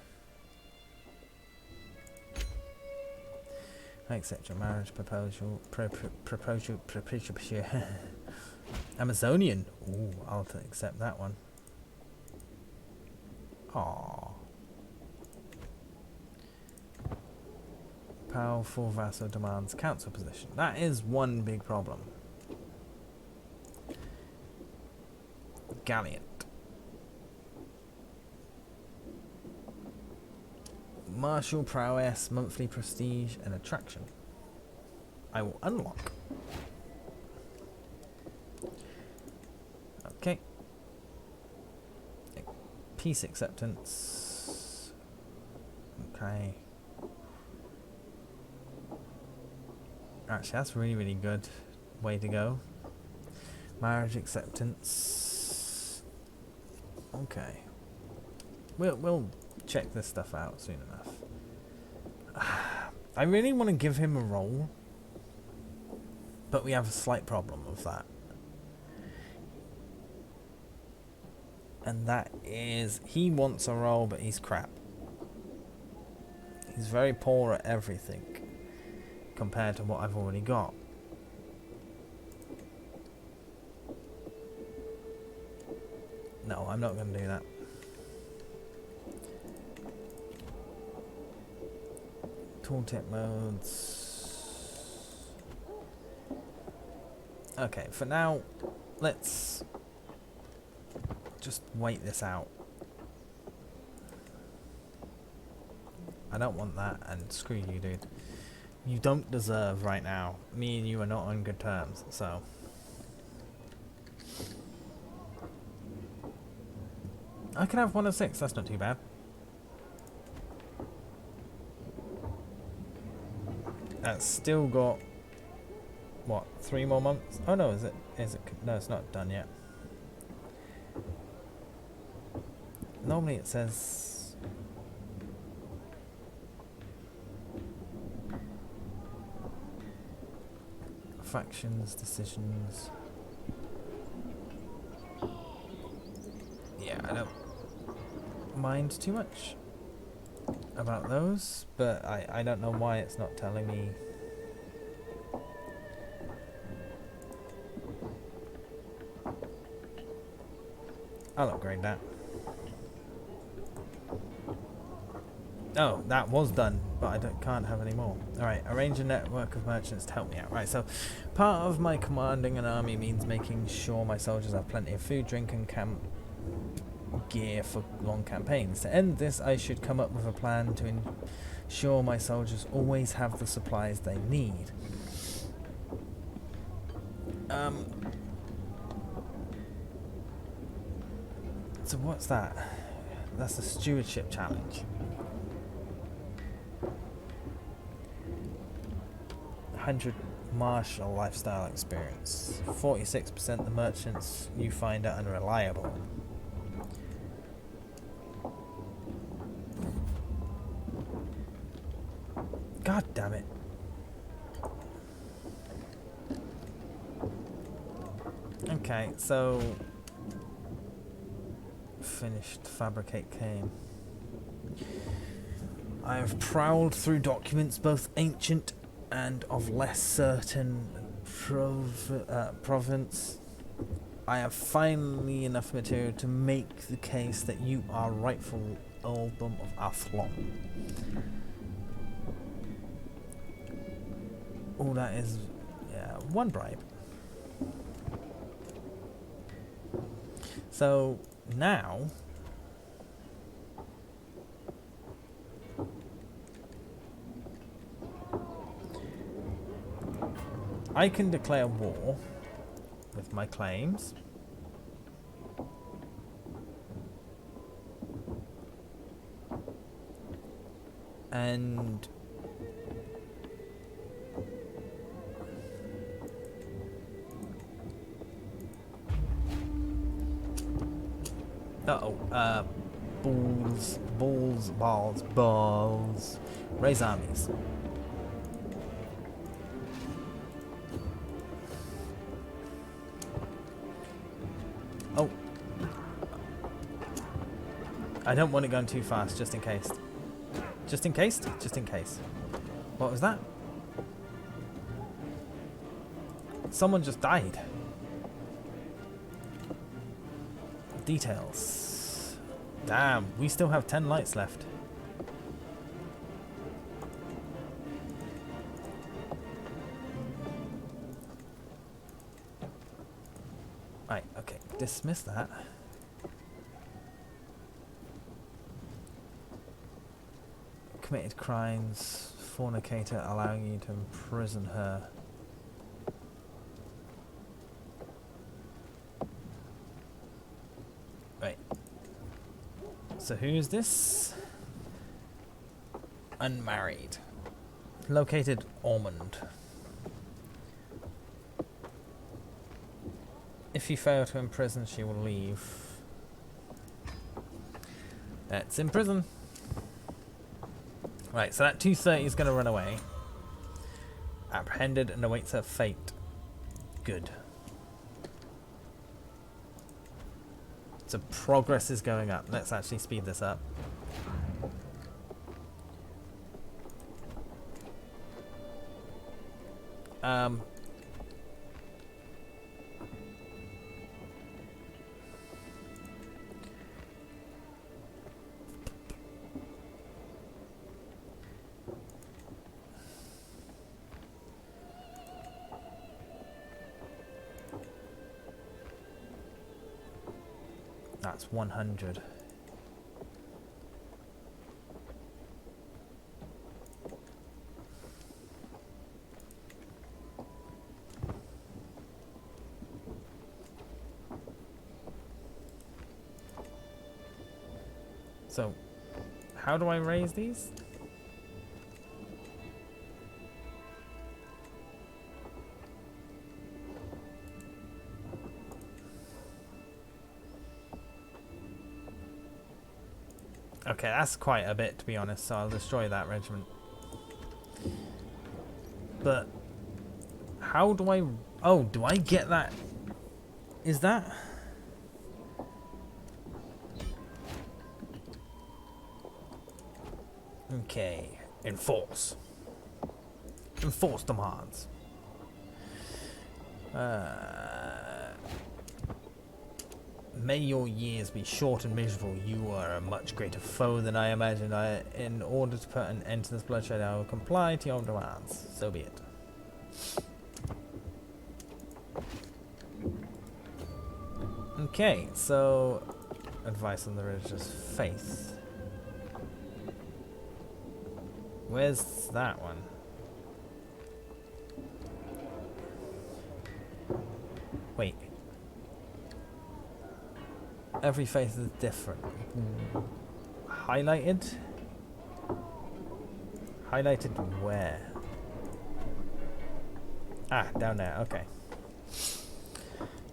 I accept your marriage proposal. Amazonian. Ooh, I'll accept that one. Aww. Powerful vassal demands council position. That is one big problem. Galleon. Martial prowess, monthly prestige, and attraction. I will unlock. Okay. Peace acceptance. Okay. Actually, that's really good. Way to go. Marriage acceptance. Okay. We'll check this stuff out soon enough. I really want to give him a role, but we have a slight problem with that. And that is, he wants a role, but he's crap. He's very poor at everything compared to what I've already got. No, I'm not going to do that. Tooltip modes. Okay, for now, let's just wait this out. I don't want that, and screw you, dude. You don't deserve right now. Me and you are not on good terms, so... I can have 1 of 6, that's not too bad. That's still got, what, 3 more months? Oh no, is it, no, it's not done yet. Normally it says... factions, decisions. Yeah, I don't mind too much about those, but I don't know why it's not telling me. I'll upgrade that. Oh, that was done, but I can't have any more. Alright, arrange a network of merchants to help me out. Right, so part of my commanding an army means making sure my soldiers have plenty of food, drink, and camp gear for long campaigns. To end this, I should come up with a plan to ensure my soldiers always have the supplies they need. So what's that? That's the stewardship challenge. 100 martial lifestyle experience. 46% the merchants you find are unreliable. God damn it. Okay, so finished. Fabricate cane. I have prowled through documents both ancient and of less certain province. I have finally enough material to make the case that you are rightful earldom of Athlon. All that is, yeah, one bribe. So now I can declare war with my claims. And balls. Raise armies. Oh. I don't want it going too fast, just in case. Just in case? Just in case. What was that? Someone just died. Details. Damn, we still have 10 lights left. Right, okay, dismiss that. Committed crimes, fornicator, allowing you to imprison her. Right. So who is this? Unmarried. Located Ormond. If you fail to imprison, she will leave. Let's imprison. Right, so that 230 is going to run away. Apprehended and awaits her fate. Good. So progress is going up. Let's actually speed this up. That's 100. So, how do I raise these? Okay, that's quite a bit, to be honest, so I'll destroy that regiment. But how do I... Oh, do I get that? Is that... Okay. Enforce. Enforce demands. May your years be short and miserable. You are a much greater foe than I imagined. In order to put an end to this bloodshed, I will comply to your demands. So be it. Okay, so advice on the religious faith. Where's that one? Wait. Every faith is different. Highlighted? Highlighted where? Ah, down there, okay.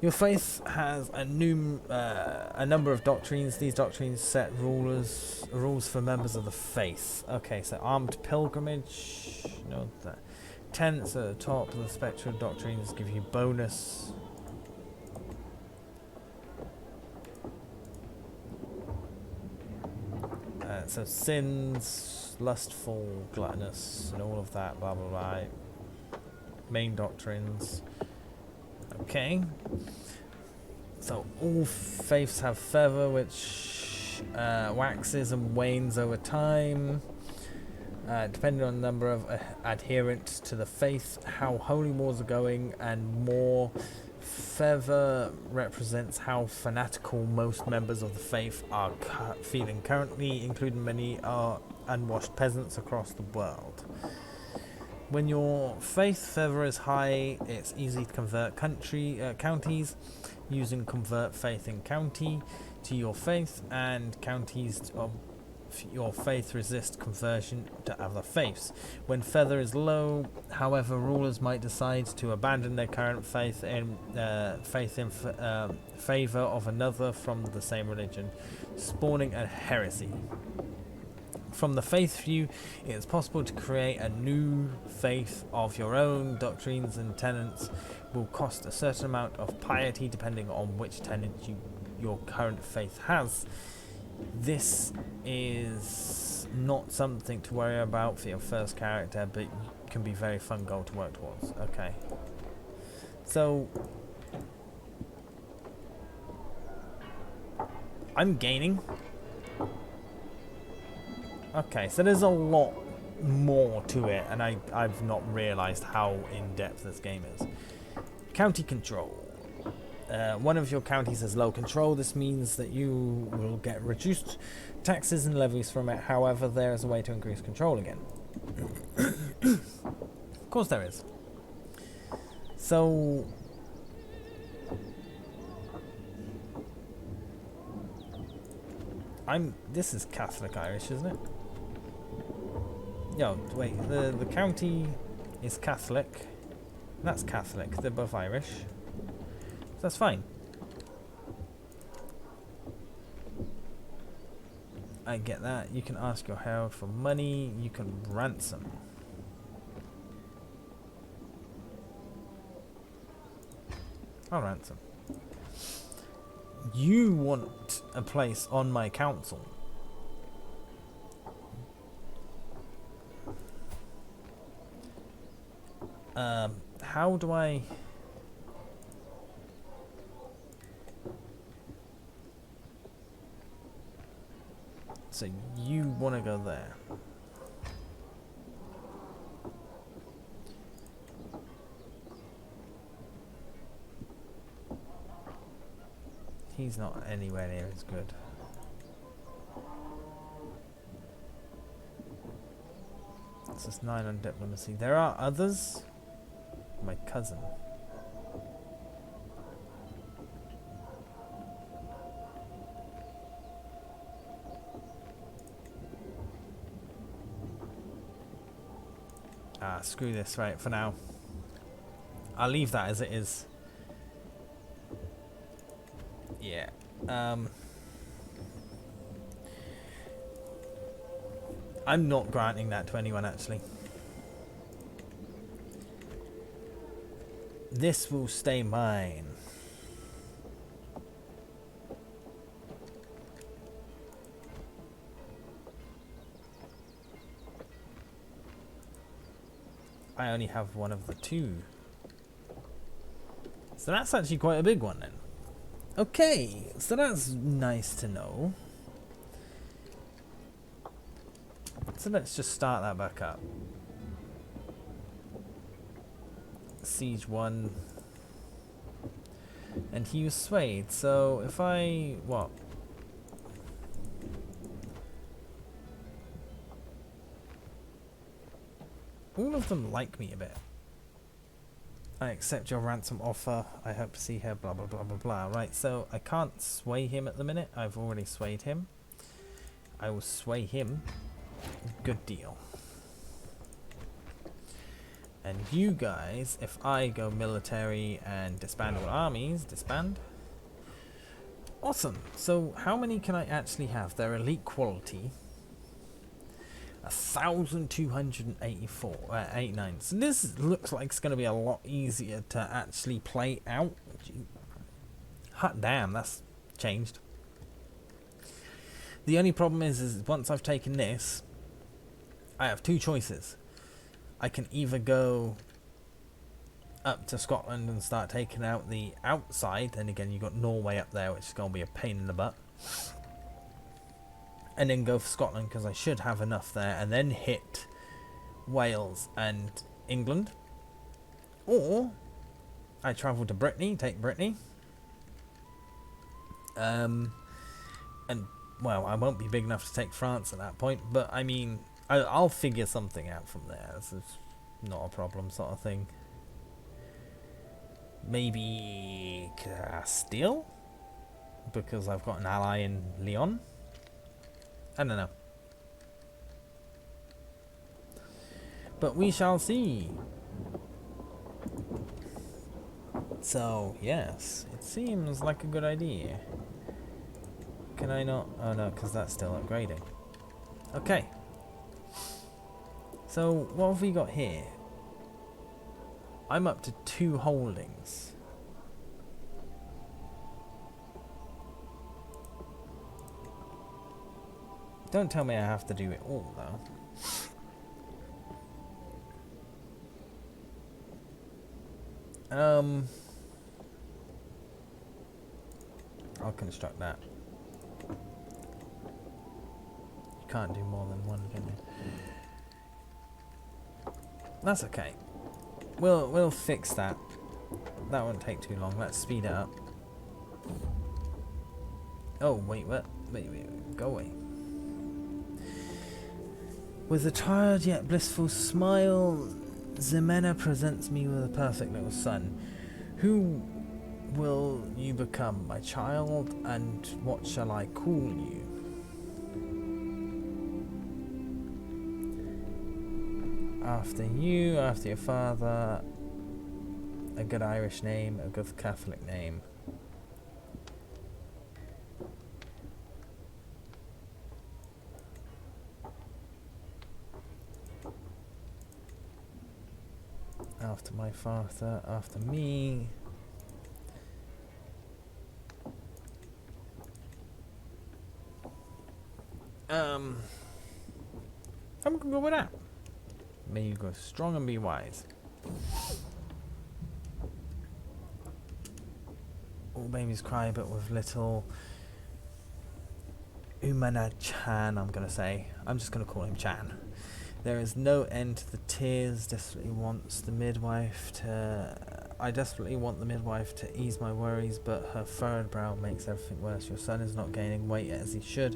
Your faith has a number of doctrines. These doctrines set rules for members of the faith. Okay, so armed pilgrimage. Note that. Tenets at the top of the spectrum of doctrines give you bonus. So sins, lustful, gluttonous, and all of that, blah blah blah. Main doctrines. Okay. So all faiths have fervor, which waxes and wanes over time, depending on the number of adherents to the faith, how holy wars are going, and more. Fervor represents how fanatical most members of the faith are feeling currently, including many unwashed peasants across the world. When your faith fervor is high, it's easy to convert counties using convert faith in county to your faith, and counties of your faith resist conversion to other faiths. When fervor is low, however, rulers might decide to abandon their current faith in favor of another from the same religion, spawning a heresy. From the faith view, it is possible to create a new faith of your own. Doctrines and tenets will cost a certain amount of piety depending on which tenet your current faith has. This is not something to worry about for your first character, but can be a very fun goal to work towards. Okay. So I'm gaining. Okay, so there's a lot more to it, and I've not realised how in-depth this game is. County control. One of your counties has low control. This means that you will get reduced taxes and levies from it. However, there is a way to increase control again. Of course there is. So this is Catholic Irish, isn't it? No, wait, the county is Catholic. That's Catholic. They're both Irish. That's fine. I get that. You can ask your herald for money. You can ransom. I'll ransom. You want a place on my council. How do I... So you want to go there. He's not anywhere near as good. This is 9 on diplomacy. There are others. My cousin. Ah, screw this, right, for now. I'll leave that as it is. Yeah. I'm not granting that to anyone, actually. This will stay mine. I only have one of the two. So that's actually quite a big one then. Okay, so that's nice to know. So let's just start that back up. Siege 1. And he was swayed, so if I... what? All of them like me a bit. I accept your ransom offer. I hope to see her, blah blah blah blah blah. Right, so I can't sway him at the minute. I've already swayed him. I will sway him. Good deal. And you guys, if I go military and disband all armies, disband. Awesome. So how many can I actually have? They're elite quality. 1,284, 89. So this looks like it's going to be a lot easier to actually play out. Hot damn, that's changed. The only problem is once I've taken this, I have two choices. I can either go up to Scotland and start taking out the outside, and again you got Norway up there, which is going to be a pain in the butt. And then go for Scotland because I should have enough there, and then hit Wales and England. Or I travel to Brittany, take Brittany. And well, I won't be big enough to take France at that point, but I mean, I'll figure something out from there. This is not a problem, sort of thing. Maybe Castile, because I've got an ally in Leon. I don't know. But we shall see. So, yes, it seems like a good idea. Can I not? Oh no, because that's still upgrading. Okay. So, what have we got here? I'm up to 2 holdings. Don't tell me I have to do it all, though. I'll construct that. You can't do more than one, can you? That's okay. We'll fix that. That won't take too long. Let's speed it up. Oh, wait, what? Wait, go away. With a tired yet blissful smile, Ximena presents me with a perfect little son. Who will you become, my child, and what shall I call you? After you, after your father, a good Irish name, a good Catholic name. After my father, after me. I'm gonna go with that. May you grow strong and be wise. All babies cry, but with little Umana-chan, I'm gonna say. I'm just gonna call him Chan. There is no end to the tears. Desperately wants the midwife to... I desperately want the midwife to ease my worries, but her furrowed brow makes everything worse. Your son is not gaining weight as he should.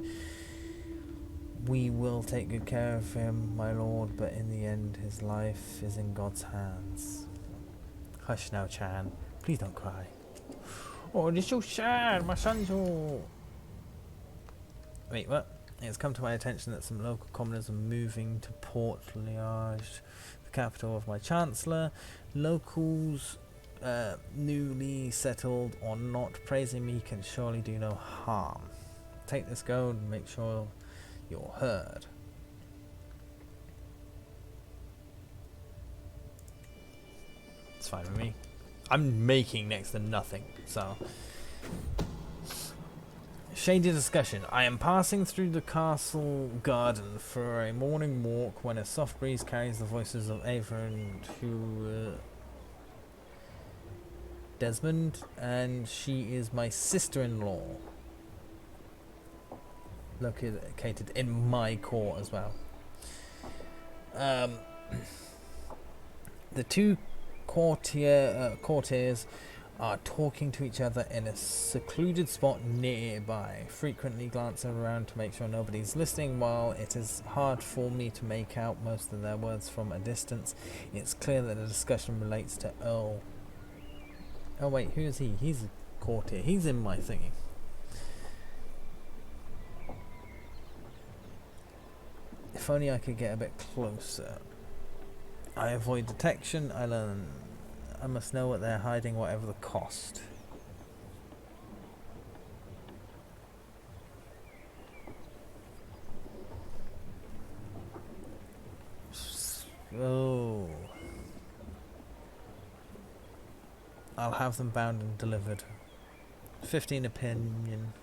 We will take good care of him, my lord, but in the end his life is in God's hands. Hush now, Chan. Please don't cry. Oh, it's so sad. My son's all... Wait, what? It's come to my attention that some local commoners are moving to Port Liage, the capital of my chancellor. Locals, newly settled or not, praising me can surely do no harm. Take this gold and make sure you're heard. It's fine with me. I'm making next to nothing, so. Shady discussion. I am passing through the castle garden for a morning walk when a soft breeze carries the voices of Ava and Desmond, and she is my sister-in-law. Located in my court as well. The two courtiers are talking to each other in a secluded spot nearby, frequently glancing around to make sure nobody's listening. While it is hard for me to make out most of their words from a distance, it's clear that the discussion relates to Earl. Oh wait, who is he? He's a courtier. He's in my thingy. If only I could get a bit closer. I avoid detection. I learn I must know what they're hiding, whatever the cost. Oh. I'll have them bound and delivered. 15 opinion.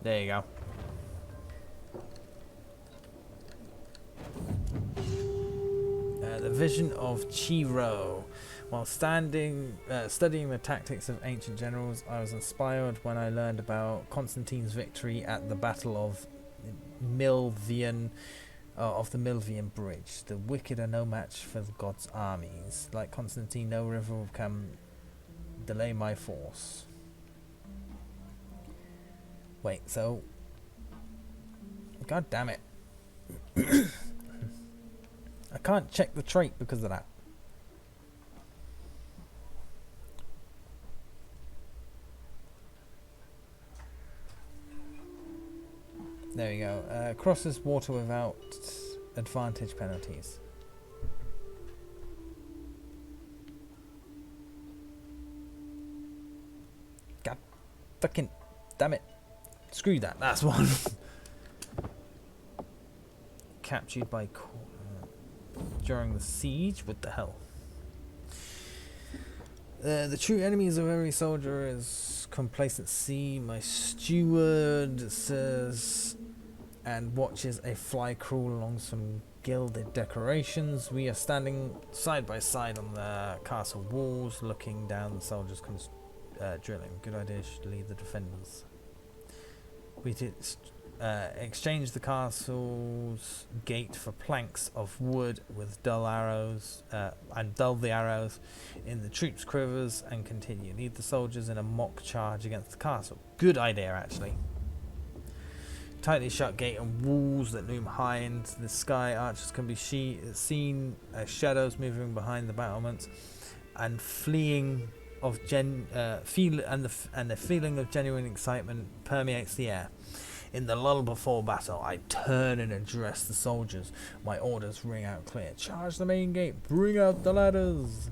There you go. The vision of Chiro. While studying the tactics of ancient generals, I was inspired when I learned about Constantine's victory at the Battle of Milvian, of the Milvian Bridge. The wicked are no match for the gods' armies. Like Constantine, no river can delay my force. Wait, so... God damn it. I can't check the trait because of that. There we go. Crosses water without advantage penalties. God fucking damn it. Screw that, that's one. Captured by during the siege? What the hell? The true enemies of every soldier is complacency. My steward says and watches a fly crawl along some gilded decorations. We are standing side by side on the castle walls, looking down the soldiers drilling. Good idea, should lead the defenders. We did exchange the castle's gate for planks of wood with dull arrows, and dull the arrows in the troops' quivers, and continue. Lead the soldiers in a mock charge against the castle. Good idea, actually. Tightly shut gate and walls that loom high into the sky. Archers can be seen as shadows moving behind the battlements, and fleeing of the feeling of genuine excitement permeates the air. In the lull before battle, I turn and address the soldiers. My orders ring out clear. Charge the main gate. Bring out the ladders.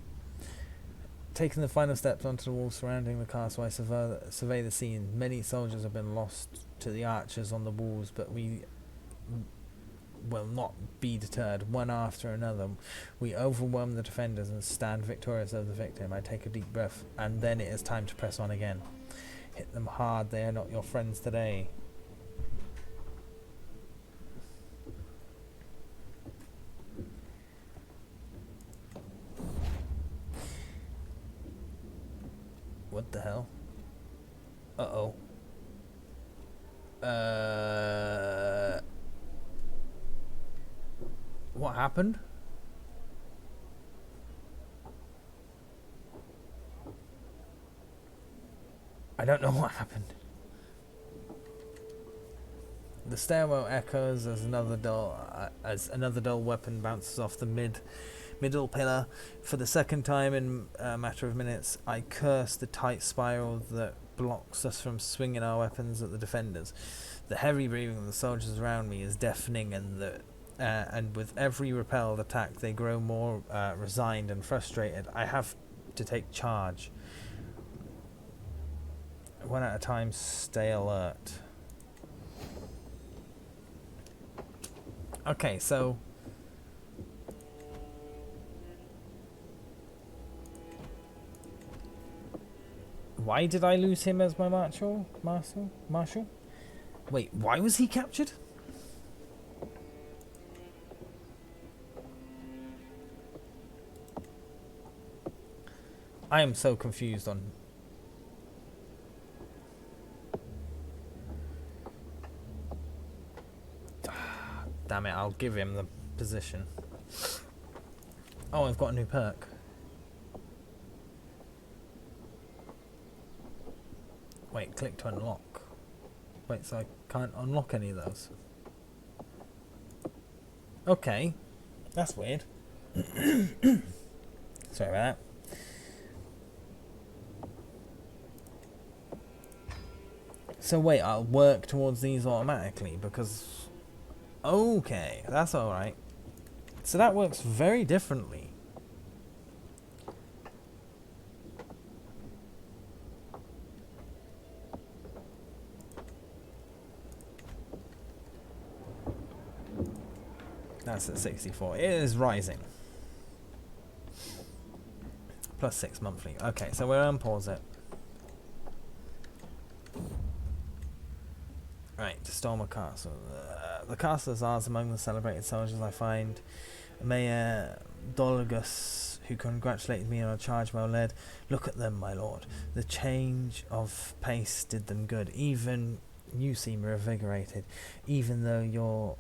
Taking the final steps onto the wall surrounding the castle, I survey the scene. Many soldiers have been lost to the archers on the walls, but we will not be deterred. One after another, we overwhelm the defenders and stand victorious over the victim. I take a deep breath, and then it is time to press on again. Hit them hard, they are not your friends today. What the hell? Uh-oh. What happened? I don't know what happened. The stairwell echoes as another dull weapon bounces off the middle pillar. For the second time in a matter of minutes, I curse the tight spiral that blocks us from swinging our weapons at the defenders. The heavy breathing of the soldiers around me is deafening, and with every repelled attack they grow more resigned and frustrated. I have to take charge. One at a time, stay alert. Okay, so why did I lose him as my marshal? Wait, why was he captured? I am so confused on... Damn it, I'll give him the position. Oh, I've got a new perk. Wait, click to unlock. Wait, so I can't unlock any of those. Okay, that's weird. Sorry about that. So wait, I'll work towards these automatically because... Okay, that's alright. So that works very differently. That's at 64. It is rising. Plus 6 monthly. Okay, so we'll unpause it. Right, to storm a castle. The castle is ours among the celebrated soldiers I find. Mayor Dolagus, who congratulated me on a charge well led. Look at them, my lord. The change of pace did them good. Even you seem revigorated, even though your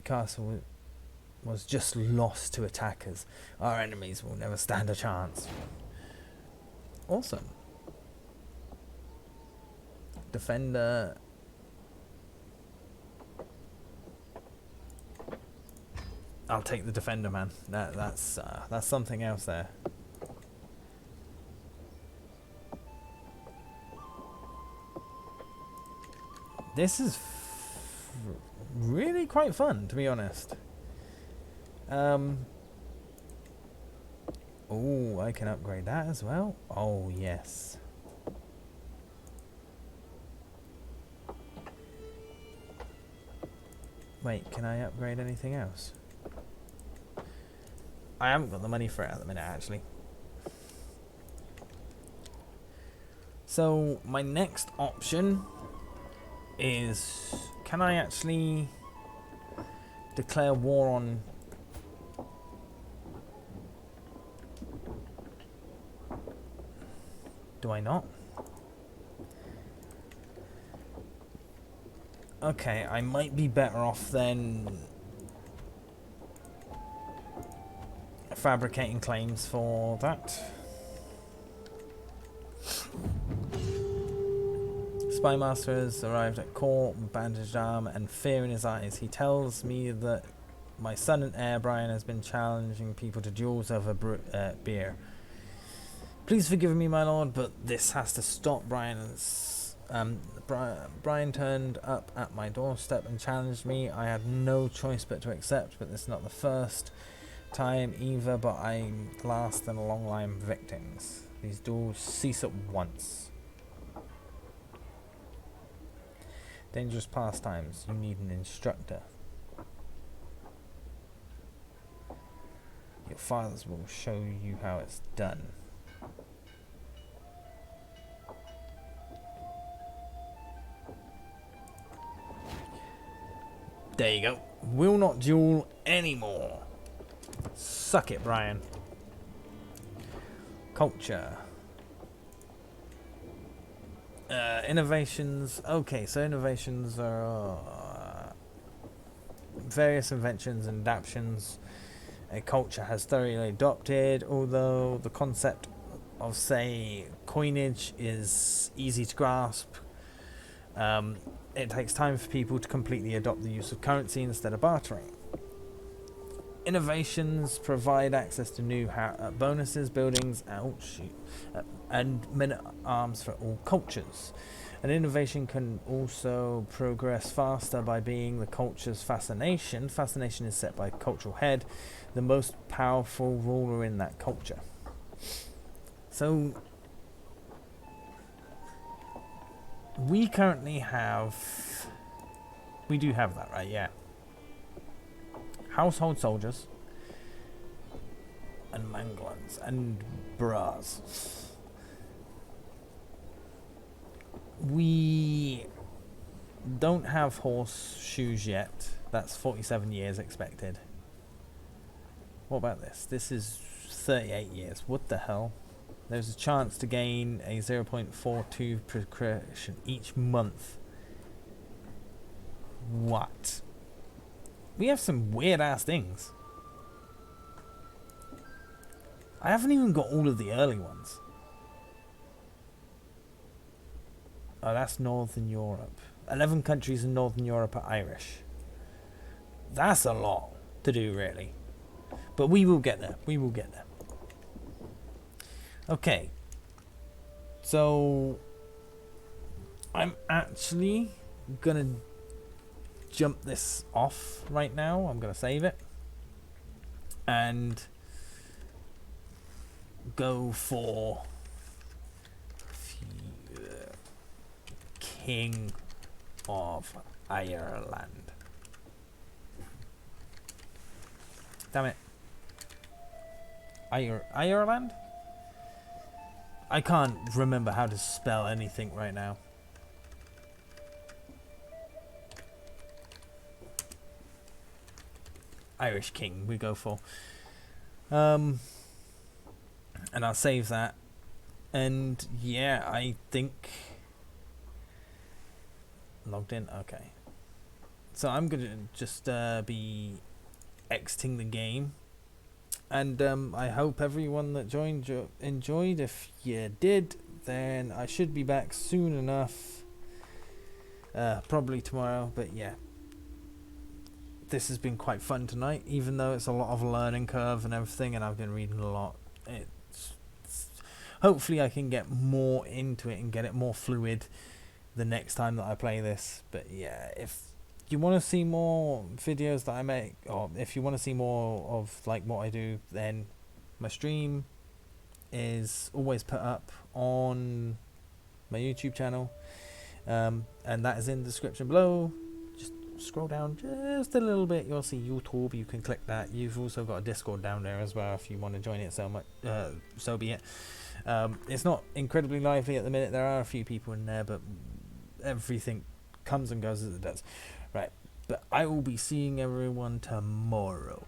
castle was just lost to attackers. Our enemies will never stand a chance. Awesome. Defender. I'll take the defender, man. That's something else there. This is really quite fun, to be honest. Oh, I can upgrade that as well. Oh yes. Wait, can I upgrade anything else? I haven't got the money for it at the minute, actually. So my next option is, can I actually declare war on... Do I not? Okay, I might be better off then fabricating claims for that. Spymaster has arrived at court, bandaged arm and fear in his eyes. He tells me that my son and heir Brian has been challenging people to duels over beer. Please forgive me, my lord, but this has to stop. Brian turned up at my doorstep and challenged me. I had no choice but to accept, but this is not the first time either, but I'm last in a long line of victims. These duels cease at once. Dangerous pastimes. You need an instructor. Your fathers will show you how it's done. There you go. Will not duel anymore. Suck it, Brian. Culture. Innovations. Okay, so innovations are various inventions and adaptations a culture has thoroughly adopted, although the concept of, say, coinage is easy to grasp. It takes time for people to completely adopt the use of currency instead of bartering. Innovations provide access to new bonuses, buildings, and men-at-arms for all cultures. An innovation can also progress faster by being the culture's fascination. Fascination is set by cultural head, the most powerful ruler in that culture. So, we currently have... We do have that, right? Yeah. Household soldiers. And manglans. And bras. We don't have horseshoes yet. That's 47 years expected. What about this? This is 38 years. What the hell? There's a chance to gain a 0.42 progression each month. What? We have some weird ass things. I haven't even got all of the early ones. Oh, that's Northern Europe. 11 countries in Northern Europe are Irish. That's a lot to do, really. But we will get there. We will get there. Okay. So, I'm actually gonna jump this off right now. I'm gonna save it. And go for King of Ireland. Damn it. Ireland? I can't remember how to spell anything right now. Irish King we go for. And I'll save that. And yeah, I think... Logged in? Okay. So I'm going to just be exiting the game. And I hope everyone that joined enjoyed. If you did, then I should be back soon enough. Probably tomorrow, but yeah. This has been quite fun tonight, even though it's a lot of learning curve and everything, and I've been reading a lot. Hopefully I can get more into it and get it more fluid the next time that I play this. But yeah, if you want to see more videos that I make, or if you want to see more of like what I do, then my stream is always put up on my YouTube channel, and that is in the description below. Just scroll down just a little bit, you'll see YouTube. You can click that. You've also got a Discord down there as well if you want to join it. So be it. It's not incredibly lively at the minute. There are a few people in there, but everything comes and goes as it does. Right, but I will be seeing everyone tomorrow.